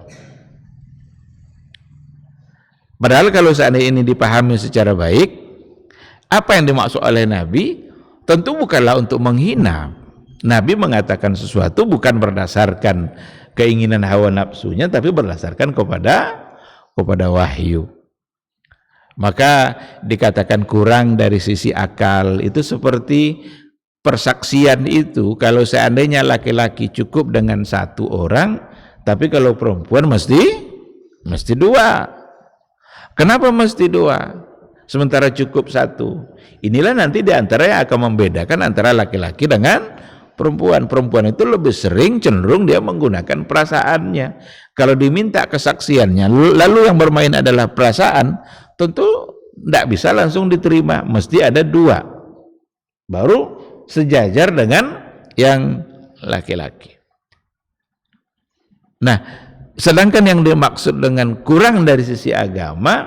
Padahal kalau seandainya ini dipahami secara baik, apa yang dimaksud oleh Nabi tentu bukanlah untuk menghina. Nabi mengatakan sesuatu bukan berdasarkan keinginan hawa nafsunya, tapi berdasarkan kepada wahyu. Maka dikatakan kurang dari sisi akal itu seperti persaksian itu, kalau seandainya laki-laki cukup dengan satu orang, tapi kalau perempuan mesti dua. Kenapa mesti dua sementara cukup satu? Inilah nanti diantara yang akan membedakan antara laki-laki dengan perempuan. Perempuan itu lebih sering cenderung dia menggunakan perasaannya. Kalau diminta kesaksiannya lalu yang bermain adalah perasaan, tentu tidak bisa langsung diterima, mesti ada dua baru sejajar dengan yang laki-laki. Nah, sedangkan yang dimaksud dengan kurang dari sisi agama,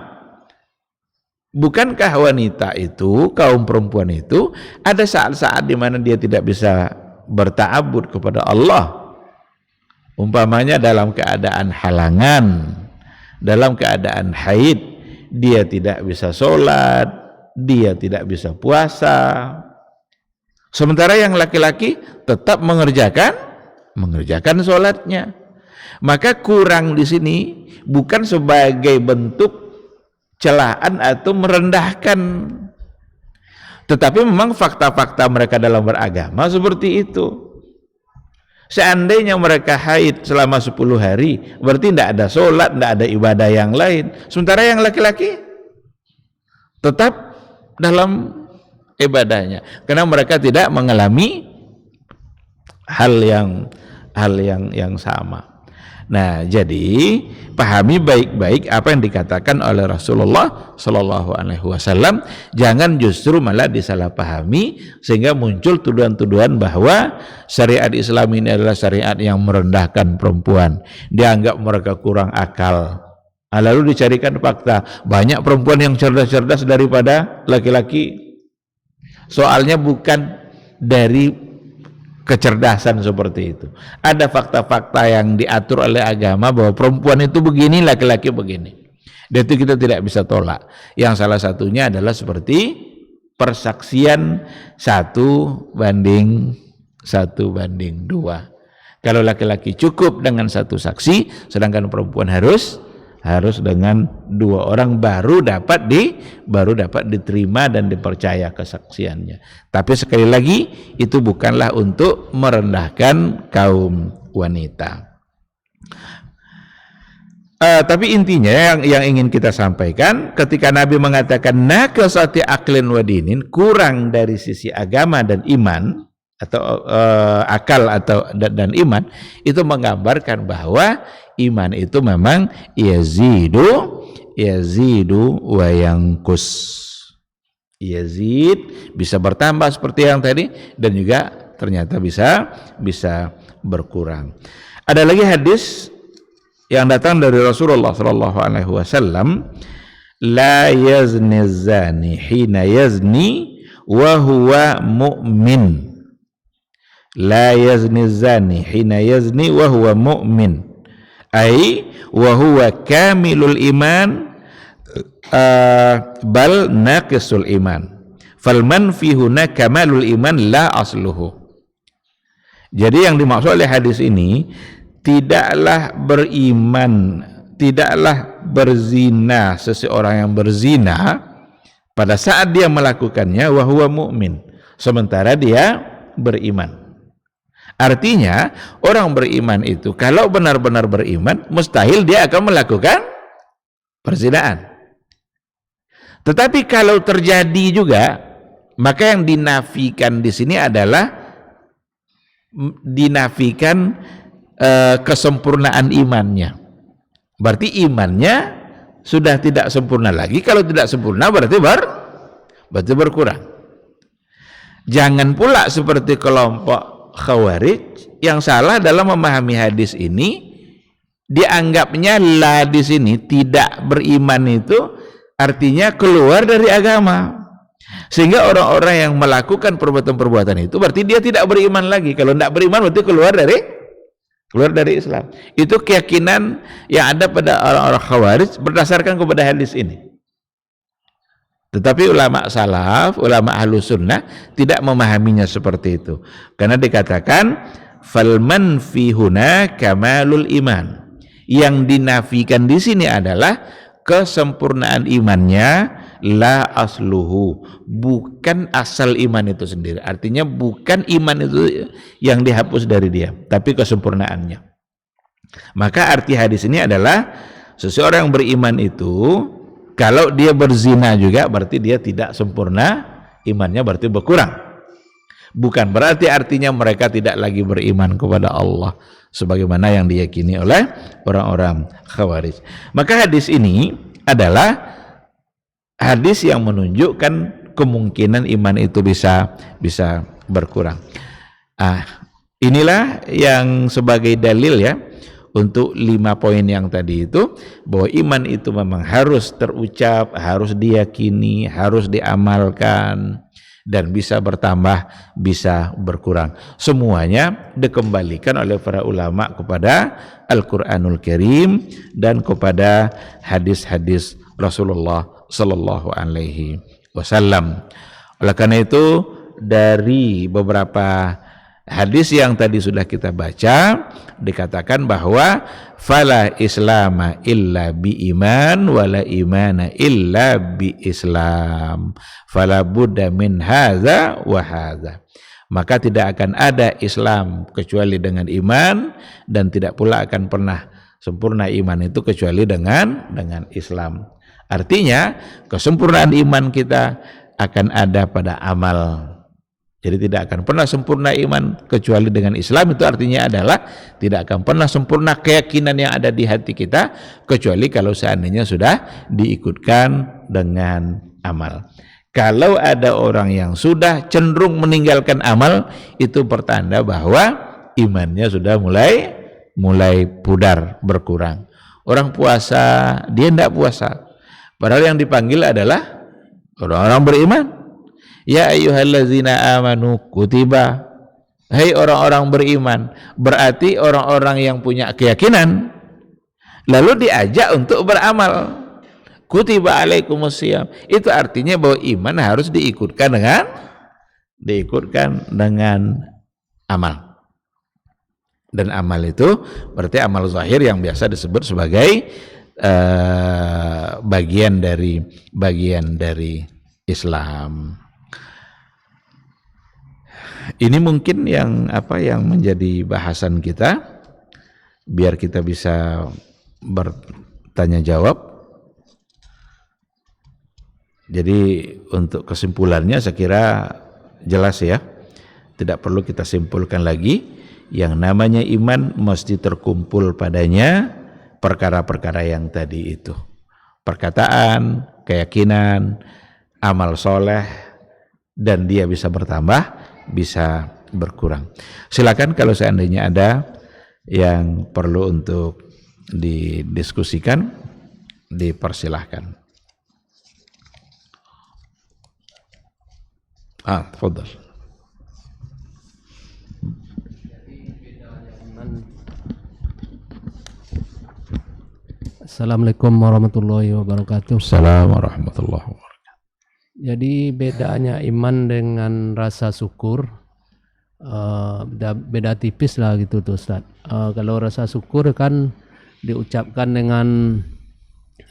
bukankah wanita itu, kaum perempuan itu, ada saat-saat di mana dia tidak bisa berta'abbud kepada Allah, umpamanya dalam keadaan halangan, dalam keadaan haid, dia tidak bisa sholat, dia tidak bisa puasa, sementara yang laki-laki tetap mengerjakan sholatnya. Maka kurang di sini bukan sebagai bentuk celaan atau merendahkan, tetapi memang fakta-fakta mereka dalam beragama seperti itu. Seandainya mereka haid selama 10 hari, berarti tidak ada sholat, tidak ada ibadah yang lain. Sementara yang laki-laki tetap dalam ibadahnya, karena mereka tidak mengalami hal yang sama. Nah, jadi pahami baik-baik apa yang dikatakan oleh Rasulullah Shallallahu Alaihi Wasallam. Jangan justru malah disalahpahami sehingga muncul tuduhan-tuduhan bahwa syariat Islam ini adalah syariat yang merendahkan perempuan, dianggap mereka kurang akal. Lalu dicarikan fakta, banyak perempuan yang cerdas-cerdas daripada laki-laki. Soalnya bukan dari kecerdasan seperti itu. Ada fakta-fakta yang diatur oleh agama bahwa perempuan itu begini, laki-laki begini. Dan itu kita tidak bisa tolak. Yang salah satunya adalah seperti persaksian 1:2. Kalau laki-laki cukup dengan satu saksi, sedangkan perempuan harus harus dengan 2 orang baru dapat diterima dan dipercaya kesaksiannya. Tapi sekali lagi itu bukanlah untuk merendahkan kaum wanita. Tapi intinya yang ingin kita sampaikan, ketika Nabi mengatakan naqasati aqlin wa dinin, kurang dari sisi agama dan iman, atau akal dan iman, itu menggambarkan bahwa iman itu memang yazidu wa yanqus. Yazid bisa bertambah seperti yang tadi, dan juga ternyata bisa berkurang. Ada lagi hadis yang datang dari Rasulullah sallallahu alaihi wasallam, la yazni zani hina yazni wa huwa mu'min. La yazni zani hina yazni wa huwa mu'min, ai wa huwa kamilul iman bal naqisul iman, fal manfi huna kamalul iman la asluhu. Jadi yang dimaksud oleh hadis ini, tidaklah berzina seseorang yang berzina pada saat dia melakukannya wa huwa mu'min, sementara dia beriman. Artinya orang beriman itu kalau benar-benar beriman, mustahil dia akan melakukan perzinaan. Tetapi kalau terjadi juga, maka yang dinafikan di sini adalah dinafikan kesempurnaan imannya. Berarti imannya sudah tidak sempurna lagi. Kalau tidak sempurna berarti berkurang. Jangan pula seperti kelompok Khawarij yang salah dalam memahami hadis ini, dianggapnya la di sini tidak beriman itu artinya keluar dari agama, sehingga orang-orang yang melakukan perbuatan-perbuatan itu berarti dia tidak beriman lagi. Kalau tidak beriman berarti keluar dari Islam. Itu keyakinan yang ada pada orang-orang Khawarij berdasarkan kepada hadis ini. Tetapi ulama salaf, ulama ahlus sunnah tidak memahaminya seperti itu, karena dikatakan fal manfi huna kamalul iman. Yang dinafikan di sini adalah kesempurnaan imannya, la asluhu, bukan asal iman itu sendiri. Artinya bukan iman itu yang dihapus dari dia, tapi kesempurnaannya. Maka arti hadis ini adalah seseorang yang beriman itu kalau dia berzina juga berarti dia tidak sempurna imannya, berarti berkurang. Bukan berarti artinya mereka tidak lagi beriman kepada Allah sebagaimana yang diyakini oleh orang-orang Khawarij. Maka hadis ini adalah hadis yang menunjukkan kemungkinan iman itu bisa berkurang. Inilah yang sebagai dalil ya untuk 5 poin yang tadi itu, bahwa iman itu memang harus terucap, harus diyakini, harus diamalkan, dan bisa bertambah, bisa berkurang. Semuanya dikembalikan oleh para ulama kepada Al-Quranul Karim dan kepada hadis-hadis Rasulullah Sallallahu Alaihi Wasallam. Oleh karena itu, dari beberapa hadis yang tadi sudah kita baca, dikatakan bahwa fala islama illa bi iman wala imana illa bi islam, fala budda min hadza wa hadza. Maka tidak akan ada Islam kecuali dengan iman, dan tidak pula akan pernah sempurna iman itu kecuali dengan Islam. Artinya kesempurnaan iman kita akan ada pada amal. Jadi tidak akan pernah sempurna iman kecuali dengan Islam. Itu artinya adalah tidak akan pernah sempurna keyakinan yang ada di hati kita kecuali kalau seandainya sudah diikutkan dengan amal. Kalau ada orang yang sudah cenderung meninggalkan amal, itu pertanda bahwa imannya sudah mulai pudar, berkurang. Orang puasa, dia tidak puasa, padahal yang dipanggil adalah orang-orang beriman. Ya ayyuhallazina amanu kutiba, hai orang-orang beriman, berarti orang-orang yang punya keyakinan, lalu diajak untuk beramal. Kutiba alaikumusiyam, itu artinya bahwa iman harus diikutkan dengan amal. Dan amal itu berarti amal zahir yang biasa disebut sebagai bagian dari Islam. Ini mungkin yang menjadi bahasan kita, biar kita bisa bertanya jawab. Jadi untuk kesimpulannya saya kira jelas ya, tidak perlu kita simpulkan lagi. Yang namanya iman mesti terkumpul padanya perkara-perkara yang tadi itu, perkataan, keyakinan, amal soleh, dan dia bisa bertambah, bisa berkurang. Silakan kalau seandainya ada yang perlu untuk didiskusikan, dipersilahkan. Tafadhal. Assalamualaikum warahmatullahi wabarakatuh. Assalamualaikum warahmatullahi wabarakatuh. Jadi bedanya iman dengan rasa syukur, beda tipis lah gitu tuh Ustaz. Kalau rasa syukur kan diucapkan dengan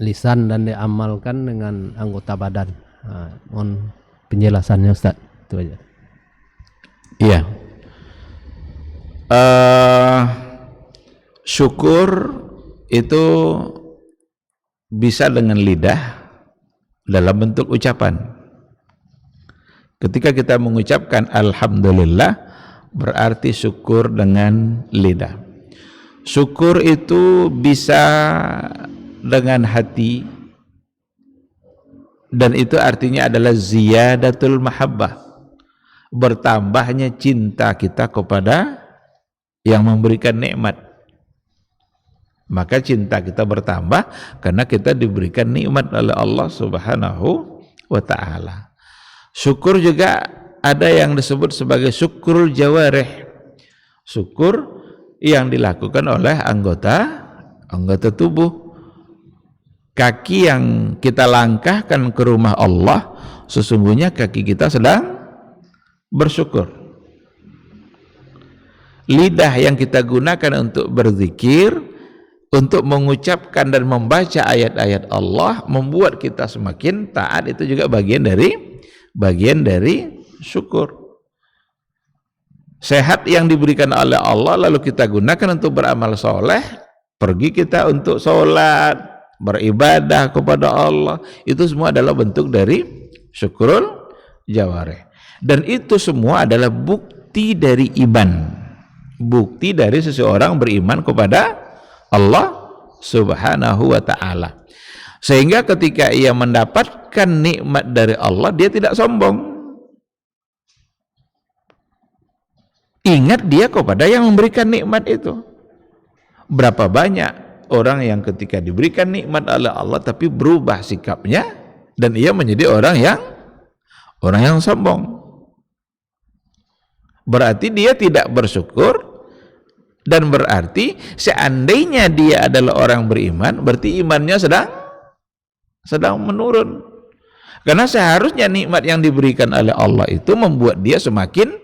lisan dan diamalkan dengan anggota badan. Mohon penjelasannya Ustaz, itu aja. Iya. Syukur itu bisa dengan lidah dalam bentuk ucapan. Ketika kita mengucapkan alhamdulillah, berarti syukur dengan lidah. Syukur itu bisa dengan hati, dan itu artinya adalah ziyadatul mahabbah, bertambahnya cinta kita kepada yang memberikan nikmat. Maka cinta kita bertambah karena kita diberikan nikmat oleh Allah Subhanahu wa ta'ala. Syukur juga ada yang disebut sebagai syukrul jawarih, syukur yang dilakukan oleh anggota tubuh. Kaki yang kita langkahkan ke rumah Allah, sesungguhnya kaki kita sedang bersyukur. Lidah yang kita gunakan untuk berzikir, untuk mengucapkan dan membaca ayat-ayat Allah, membuat kita semakin taat, itu juga bagian dari syukur. Sehat yang diberikan oleh Allah lalu kita gunakan untuk beramal soleh, pergi kita untuk sholat, beribadah kepada Allah, itu semua adalah bentuk dari syukurul jawarih. Dan itu semua adalah bukti dari iman, bukti dari seseorang beriman kepada Allah Subhanahu wa ta'ala. Sehingga ketika ia mendapatkan nikmat dari Allah, dia tidak sombong. Ingat dia kepada yang memberikan nikmat itu. Berapa banyak orang yang ketika diberikan nikmat oleh Allah tapi berubah sikapnya dan ia menjadi orang yang sombong. Berarti dia tidak bersyukur, dan berarti seandainya dia adalah orang beriman, berarti imannya sedang menurun. Karena seharusnya nikmat yang diberikan oleh Allah itu membuat dia semakin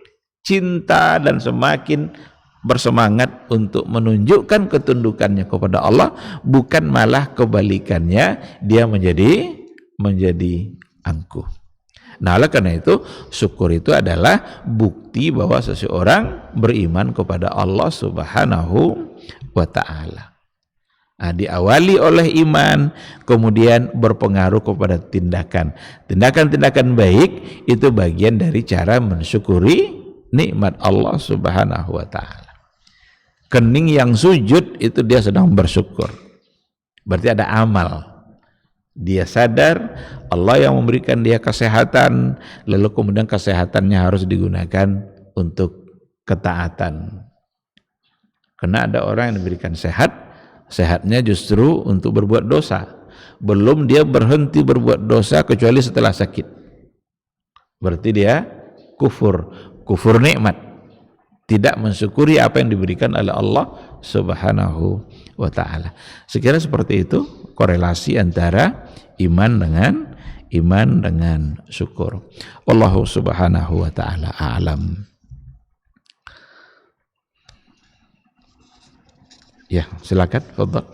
cinta dan semakin bersemangat untuk menunjukkan ketundukannya kepada Allah, bukan malah kebalikannya, dia menjadi angkuh. Nah, oleh karena itu syukur itu adalah bukti bahwa seseorang beriman kepada Allah Subhanahu wa ta'ala. Nah, diawali oleh iman, kemudian berpengaruh kepada tindakan baik, itu bagian dari cara mensyukuri nikmat Allah Subhanahu wa ta'ala. Kening yang sujud itu dia sedang bersyukur, berarti ada amal. Dia sadar Allah yang memberikan dia kesehatan, lalu kemudian kesehatannya harus digunakan untuk ketaatan. Karena ada orang yang diberikan sehatnya justru untuk berbuat dosa. Belum dia berhenti berbuat dosa kecuali setelah sakit. Berarti dia kufur nikmat, tidak mensyukuri apa yang diberikan oleh Allah Subhanahu wa ta'ala. Sekira seperti itu korelasi antara iman dengan syukur. Wallahu subhanahu wa ta'ala a'lam. Ya, silakan, fadhal.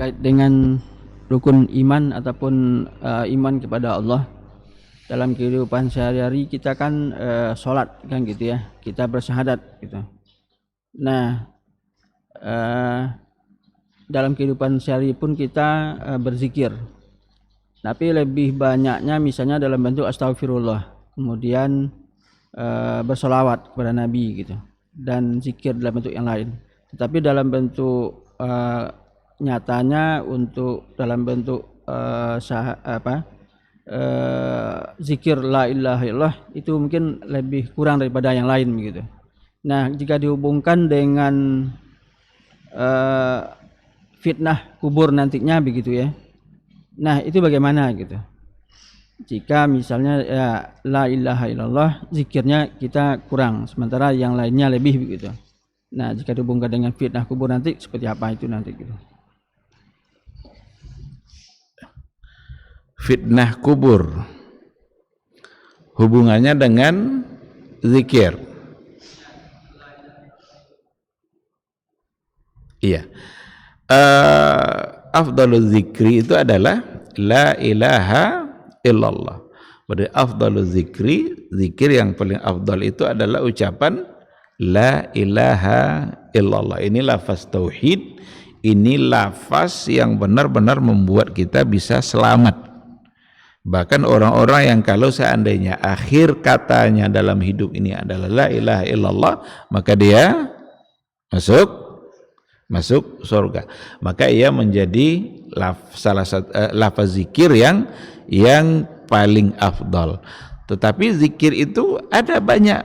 terkait dengan rukun iman ataupun iman kepada Allah. Dalam kehidupan sehari-hari kita kan sholat kan gitu ya, kita bersyahadat gitu. Nah, dalam kehidupan sehari pun kita berzikir, tapi lebih banyaknya misalnya dalam bentuk astagfirullah, kemudian bersolawat kepada Nabi gitu, dan zikir dalam bentuk yang lain. Tetapi dalam bentuk nyatanya untuk dalam bentuk zikir la ilaha illallah itu mungkin lebih kurang daripada yang lain begitu. Nah, jika dihubungkan dengan fitnah kubur nantinya begitu ya. Nah, itu bagaimana gitu? Jika misalnya ya la ilaha illallah zikirnya kita kurang, sementara yang lainnya lebih begitu. Nah, jika dihubungkan dengan fitnah kubur nanti seperti apa itu nanti gitu. Fitnah kubur hubungannya dengan zikir. Iya. Afdalul zikri itu adalah la ilaha illallah. Berarti afdalul zikri, zikir yang paling afdal itu adalah ucapan la ilaha illallah. Ini lafaz tauhid, ini lafaz yang benar-benar membuat kita bisa selamat. Bahkan orang-orang yang kalau seandainya akhir katanya dalam hidup ini adalah la ilaha illallah, maka dia masuk surga. Maka ia menjadi salah satu lafaz zikir yang paling afdal. Tetapi zikir itu ada banyak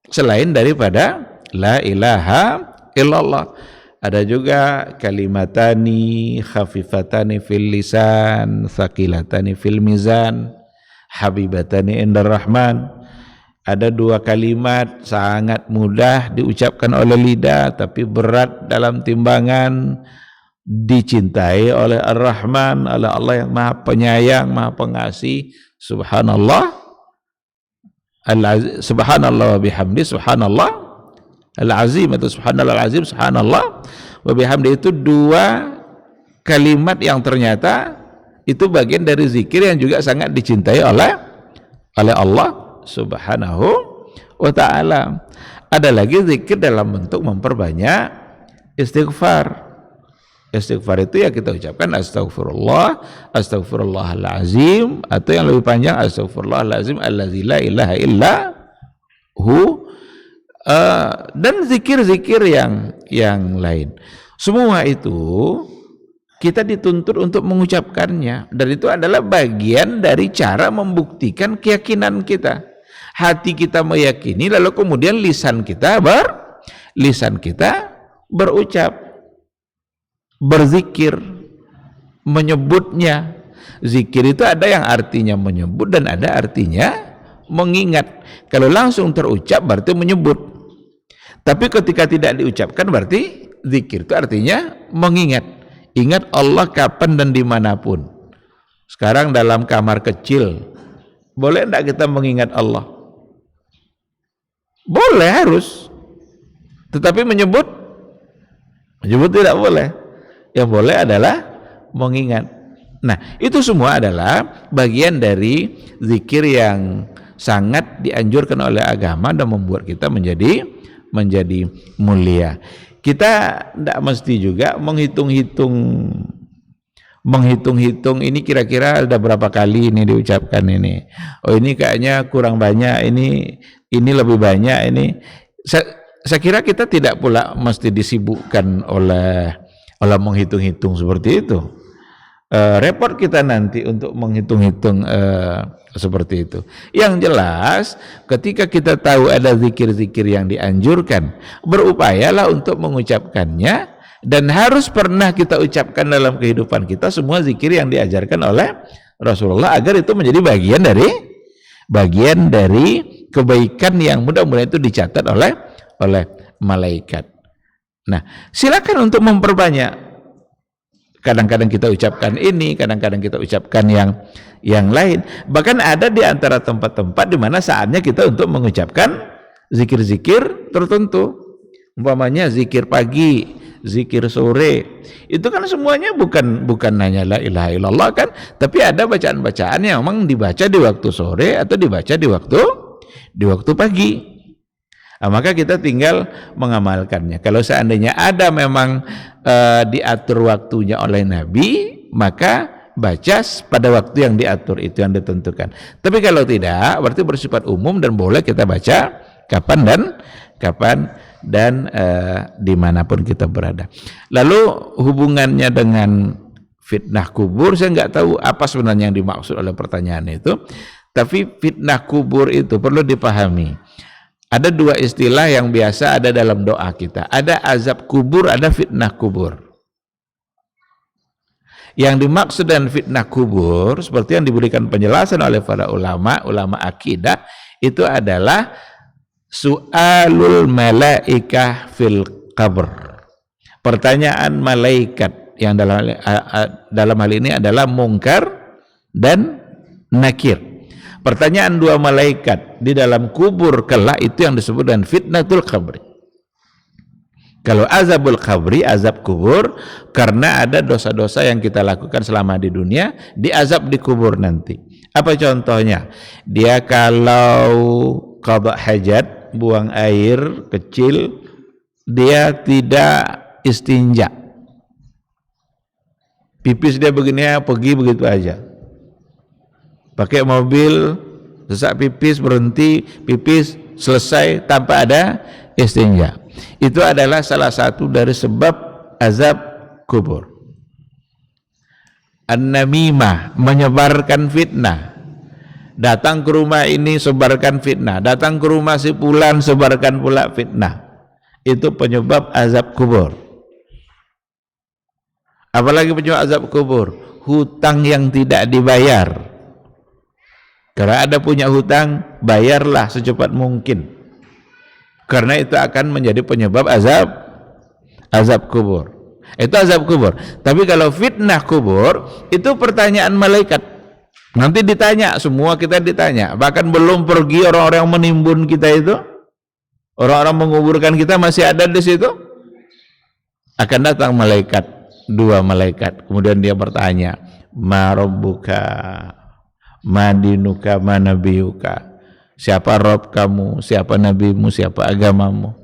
selain daripada la ilaha illallah. Ada juga kalimatani khafifatani fil lisan thaqilatani fil mizan habibatani indar rahman. Ada dua kalimat sangat mudah diucapkan oleh lidah tapi berat dalam timbangan, dicintai oleh Ar-Rahman, oleh Allah yang Maha Penyayang, Maha Pengasih. Subhanallah subhanallah wa bihamdi, subhanallah Al-Azim, atau subhanallah al-azim, subhanallah wa bihamdi. Itu dua kalimat yang ternyata itu bagian dari zikir yang juga sangat dicintai oleh Allah subhanahu wa ta'ala. Ada lagi zikir dalam bentuk memperbanyak istighfar. Istighfar itu ya kita ucapkan astagfirullah, astagfirullahalazim, atau yang lebih panjang astagfirullahalazim alladzi la ilaha illa hu. Dan zikir-zikir yang lain. Semua itu kita dituntut untuk mengucapkannya, dan itu adalah bagian dari cara membuktikan keyakinan kita. Hati kita meyakini, lalu kemudian lisan kita berucap, berzikir, menyebutnya. Zikir itu ada yang artinya menyebut dan ada artinya mengingat. Kalau langsung terucap berarti menyebut. Tapi ketika tidak diucapkan berarti zikir itu artinya mengingat. Ingat Allah kapan dan dimanapun. Sekarang dalam kamar kecil, boleh tidak kita mengingat Allah? Boleh, harus. Tetapi menyebut tidak boleh. Yang boleh adalah mengingat. Nah, itu semua adalah bagian dari zikir yang sangat dianjurkan oleh agama dan membuat kita menjadi mulia. Kita tidak mesti juga menghitung ini kira-kira ada berapa kali ini diucapkan ini. Oh, ini kayaknya kurang banyak, ini lebih banyak ini. Saya kira kita tidak pula mesti disibukkan oleh menghitung-hitung seperti itu. Repot kita nanti untuk menghitung-hitung seperti itu. Yang jelas ketika kita tahu ada zikir-zikir yang dianjurkan, berupayalah untuk mengucapkannya, dan harus pernah kita ucapkan dalam kehidupan kita semua zikir yang diajarkan oleh Rasulullah, agar itu menjadi bagian dari kebaikan yang mudah-mudahan itu dicatat oleh malaikat. Nah, silakan untuk memperbanyak. Kadang-kadang kita ucapkan ini, kadang-kadang kita ucapkan yang lain. Bahkan ada di antara tempat-tempat di mana saatnya kita untuk mengucapkan zikir-zikir tertentu. Umpamanya zikir pagi, zikir sore. Itu kan semuanya bukan hanya la ilaha illallah kan, tapi ada bacaan-bacaan yang memang dibaca di waktu sore atau dibaca di waktu pagi. Nah, maka kita tinggal mengamalkannya. Kalau seandainya ada memang diatur waktunya oleh Nabi, maka baca pada waktu yang diatur, itu yang ditentukan. Tapi kalau tidak, berarti bersifat umum dan boleh kita baca kapan dan dimanapun kita berada. Lalu hubungannya dengan fitnah kubur, saya nggak tahu apa sebenarnya yang dimaksud oleh pertanyaan itu. Tapi fitnah kubur itu perlu dipahami. Ada dua istilah yang biasa ada dalam doa kita. Ada azab kubur, ada fitnah kubur. Yang dimaksud dengan fitnah kubur, seperti yang diberikan penjelasan oleh para ulama akidah, itu adalah su'alul malaikah fil qabr. Pertanyaan malaikat yang dalam hal ini adalah mungkar dan nakir. Pertanyaan dua malaikat di dalam kubur kelak, itu yang disebut dengan fitnatul qabri. Kalau azabul qabri, azab kubur, karena ada dosa-dosa yang kita lakukan selama di dunia, diazab di kubur nanti. Apa contohnya? Dia kalau qada hajat, buang air kecil, dia tidak istinja. Pipis dia begini, pergi begitu aja. Pakai mobil, sesak pipis, berhenti, pipis, selesai tanpa ada istinja. Itu adalah salah satu dari sebab azab kubur. An-namimah, menyebarkan fitnah. Datang ke rumah ini, sebarkan fitnah. Datang ke rumah si fulan, sebarkan pula fitnah. Itu penyebab azab kubur. Apalagi penyebab azab kubur? Hutang yang tidak dibayar. Karena ada punya hutang, bayarlah secepat mungkin. Karena itu akan menjadi penyebab azab kubur. Itu azab kubur. Tapi kalau fitnah kubur, itu pertanyaan malaikat. Nanti ditanya, semua kita ditanya. Bahkan belum pergi orang-orang yang menimbun kita itu, orang-orang menguburkan kita masih ada di situ. Akan datang malaikat, dua malaikat. Kemudian dia bertanya, ma rabbuka, ma dinuka, ma nabiyuka. Siapa Rob kamu, siapa nabimu, siapa agamamu?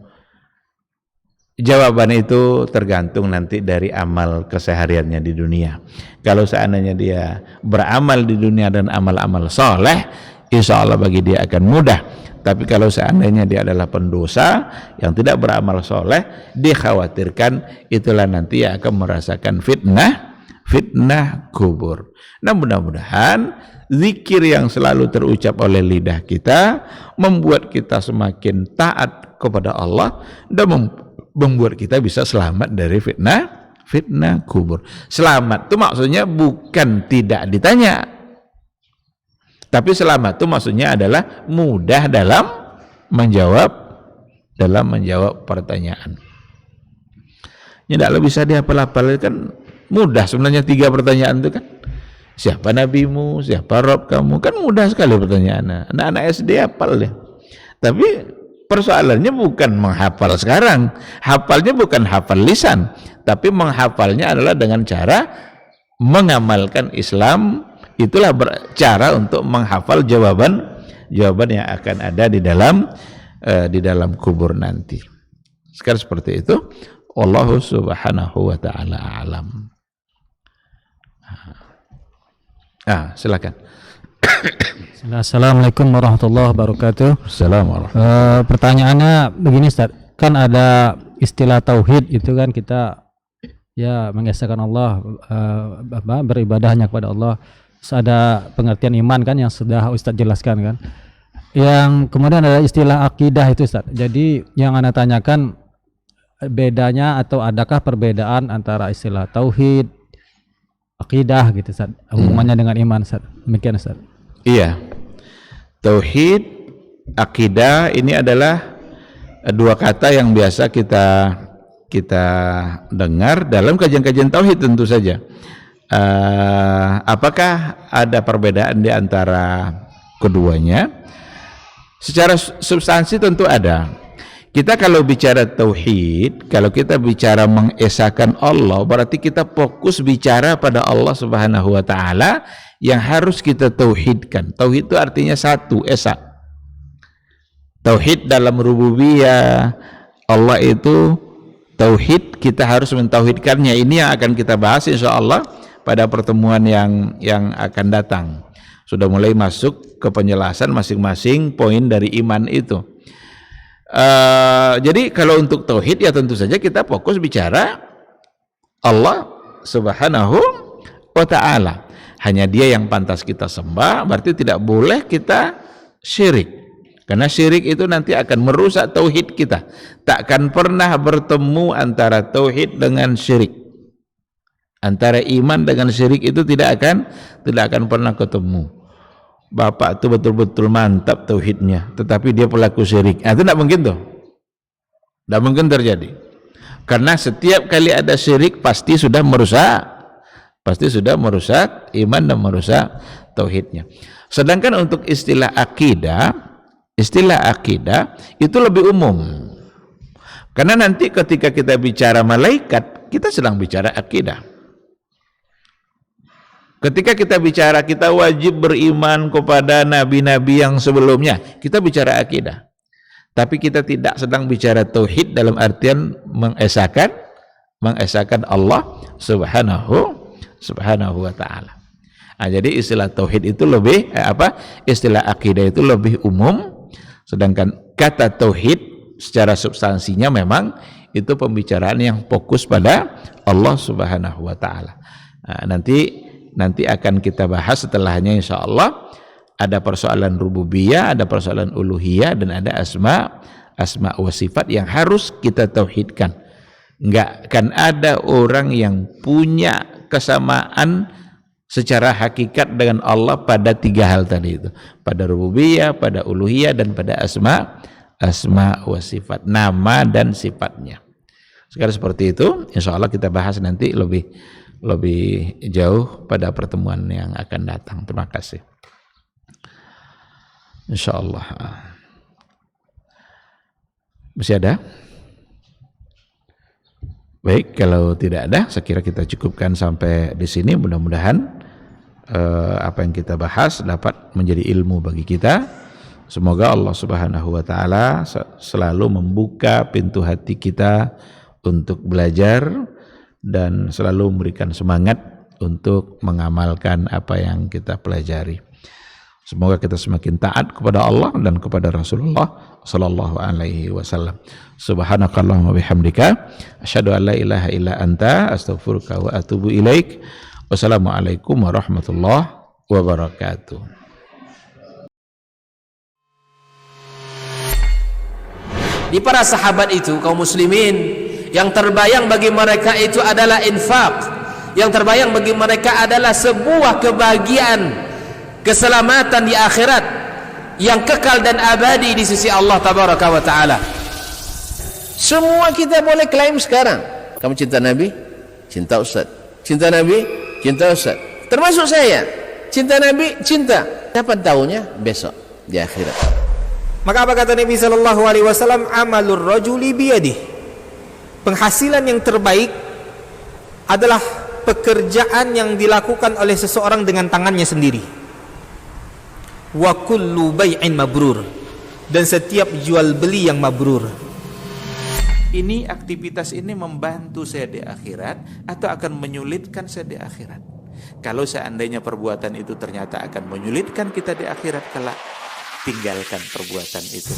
Jawaban itu tergantung nanti dari amal kesehariannya di dunia. Kalau seandainya dia beramal di dunia dan amal-amal soleh, insya Allah bagi dia akan mudah. Tapi kalau seandainya dia adalah pendosa yang tidak beramal soleh, dikhawatirkan itulah nanti yang akan merasakan fitnah kubur. Nah, mudah-mudahan zikir yang selalu terucap oleh lidah kita membuat kita semakin taat kepada Allah dan membuat kita bisa selamat dari fitnah kubur. Selamat itu maksudnya bukan tidak ditanya, tapi selamat itu maksudnya adalah mudah dalam menjawab pertanyaan. Tidak bisa dihafal-hafal, kan mudah sebenarnya 3 pertanyaan itu kan. Siapa nabimu, siapa Rob kamu, kan mudah sekali pertanyaannya. Anak-anak SD hafal deh. Tapi persoalannya bukan menghafal sekarang. Hafalnya bukan hafal lisan, tapi menghafalnya adalah dengan cara mengamalkan Islam. Itulah cara untuk menghafal jawaban yang akan ada di dalam kubur nanti. Sekarang seperti itu. Wallahu subhanahu wa ta'ala a'lam. Silakan. Assalamualaikum warahmatullahi wabarakatuh. Assalamualaikum. Pertanyaannya begini, Ustaz. Kan ada istilah tauhid itu kan, kita ya mengesahkan Allah, beribadah hanya kepada Allah. Terus ada pengertian iman kan yang sudah Ustaz jelaskan kan. Yang kemudian ada istilah akidah itu, Ustaz. Jadi yang Anda tanyakan, bedanya atau adakah perbedaan antara istilah tauhid, akidah gitu, Ustaz, hubungannya dengan iman, Ustaz? Demikian, Ustaz. Iya. Tauhid, akidah ini adalah dua kata yang biasa kita dengar dalam kajian-kajian tauhid tentu saja. Apakah ada perbedaan di antara keduanya? Secara substansi tentu ada. Kita kalau bicara tauhid, kalau kita bicara mengesahkan Allah, berarti kita fokus bicara pada Allah Subhanahu wa taala yang harus kita tauhidkan. Tauhid itu artinya satu, esa. Tauhid dalam rububiyah Allah itu tauhid, kita harus mentauhidkannya. Ini yang akan kita bahas insyaallah pada pertemuan yang akan datang. Sudah mulai masuk ke penjelasan masing-masing poin dari iman itu. Jadi kalau untuk tauhid ya tentu saja kita fokus bicara Allah Subhanahu wa taala. Hanya Dia yang pantas kita sembah, berarti tidak boleh kita syirik. Karena syirik itu nanti akan merusak tauhid kita. Takkan pernah bertemu antara tauhid dengan syirik. Antara iman dengan syirik itu tidak akan pernah ketemu. Bapak itu betul-betul mantap tauhidnya, tetapi dia pelaku syirik. Itu tidak mungkin tuh. Tidak mungkin terjadi. Karena setiap kali ada syirik pasti sudah merusak iman dan merusak tauhidnya. Sedangkan untuk istilah akidah itu lebih umum. Karena nanti ketika kita bicara malaikat, kita sedang bicara akidah. Ketika kita bicara kita wajib beriman kepada nabi-nabi yang sebelumnya, kita bicara akidah. Tapi kita tidak sedang bicara tauhid dalam artian mengesahkan Allah Subhanahu wa taala. Nah, jadi istilah tauhid itu lebih istilah akidah itu lebih umum, sedangkan kata tauhid secara substansinya memang itu pembicaraan yang fokus pada Allah Subhanahu wa taala. Nah, nanti akan kita bahas setelahnya insyaallah. Ada persoalan rububiyah, ada persoalan uluhiyah, dan ada asma wa sifat yang harus kita tauhidkan. Enggak akan ada orang yang punya kesamaan secara hakikat dengan Allah pada tiga hal tadi itu, pada rububiyah, pada uluhiyah, dan pada asma wa sifat, nama dan sifatnya. Sekarang seperti itu, insyaallah kita bahas nanti lebih jauh pada pertemuan yang akan datang. Terima kasih. Insyaallah. Masih ada? Baik, kalau tidak ada, saya kira kita cukupkan sampai di sini. Mudah-mudahan apa yang kita bahas dapat menjadi ilmu bagi kita. Semoga Allah Subhanahu wa taala selalu membuka pintu hati kita untuk belajar dan selalu memberikan semangat untuk mengamalkan apa yang kita pelajari. Semoga kita semakin taat kepada Allah dan kepada Rasulullah sallallahu alaihi wasallam. Subhanakallahumma bihamdika asyhadu an la ilaha illa anta astaghfiruka wa atubu ilaik. Wassalamualaikum warahmatullahi wabarakatuh. Di para sahabat itu, kaum muslimin, yang terbayang bagi mereka itu adalah infak. Yang terbayang bagi mereka adalah sebuah kebahagiaan, keselamatan di akhirat yang kekal dan abadi di sisi Allah tabaraka wa taala. Semua kita boleh klaim sekarang. Kamu cinta Nabi? Cinta Ustaz. Cinta Nabi? Cinta Ustaz. Termasuk saya. Cinta Nabi? Cinta. Kapan tahunya? Besok di akhirat. Maka apa kata Nabi sallallahu alaihi wasallam? Amalur rajuli biyadihi. Penghasilan yang terbaik adalah pekerjaan yang dilakukan oleh seseorang dengan tangannya sendiri. Wa kullu bai'in mabrur, dan setiap jual beli yang mabrur. Ini aktivitas ini membantu saya di akhirat atau akan menyulitkan saya di akhirat? Kalau seandainya perbuatan itu ternyata akan menyulitkan kita di akhirat kelak, tinggalkan perbuatan itu.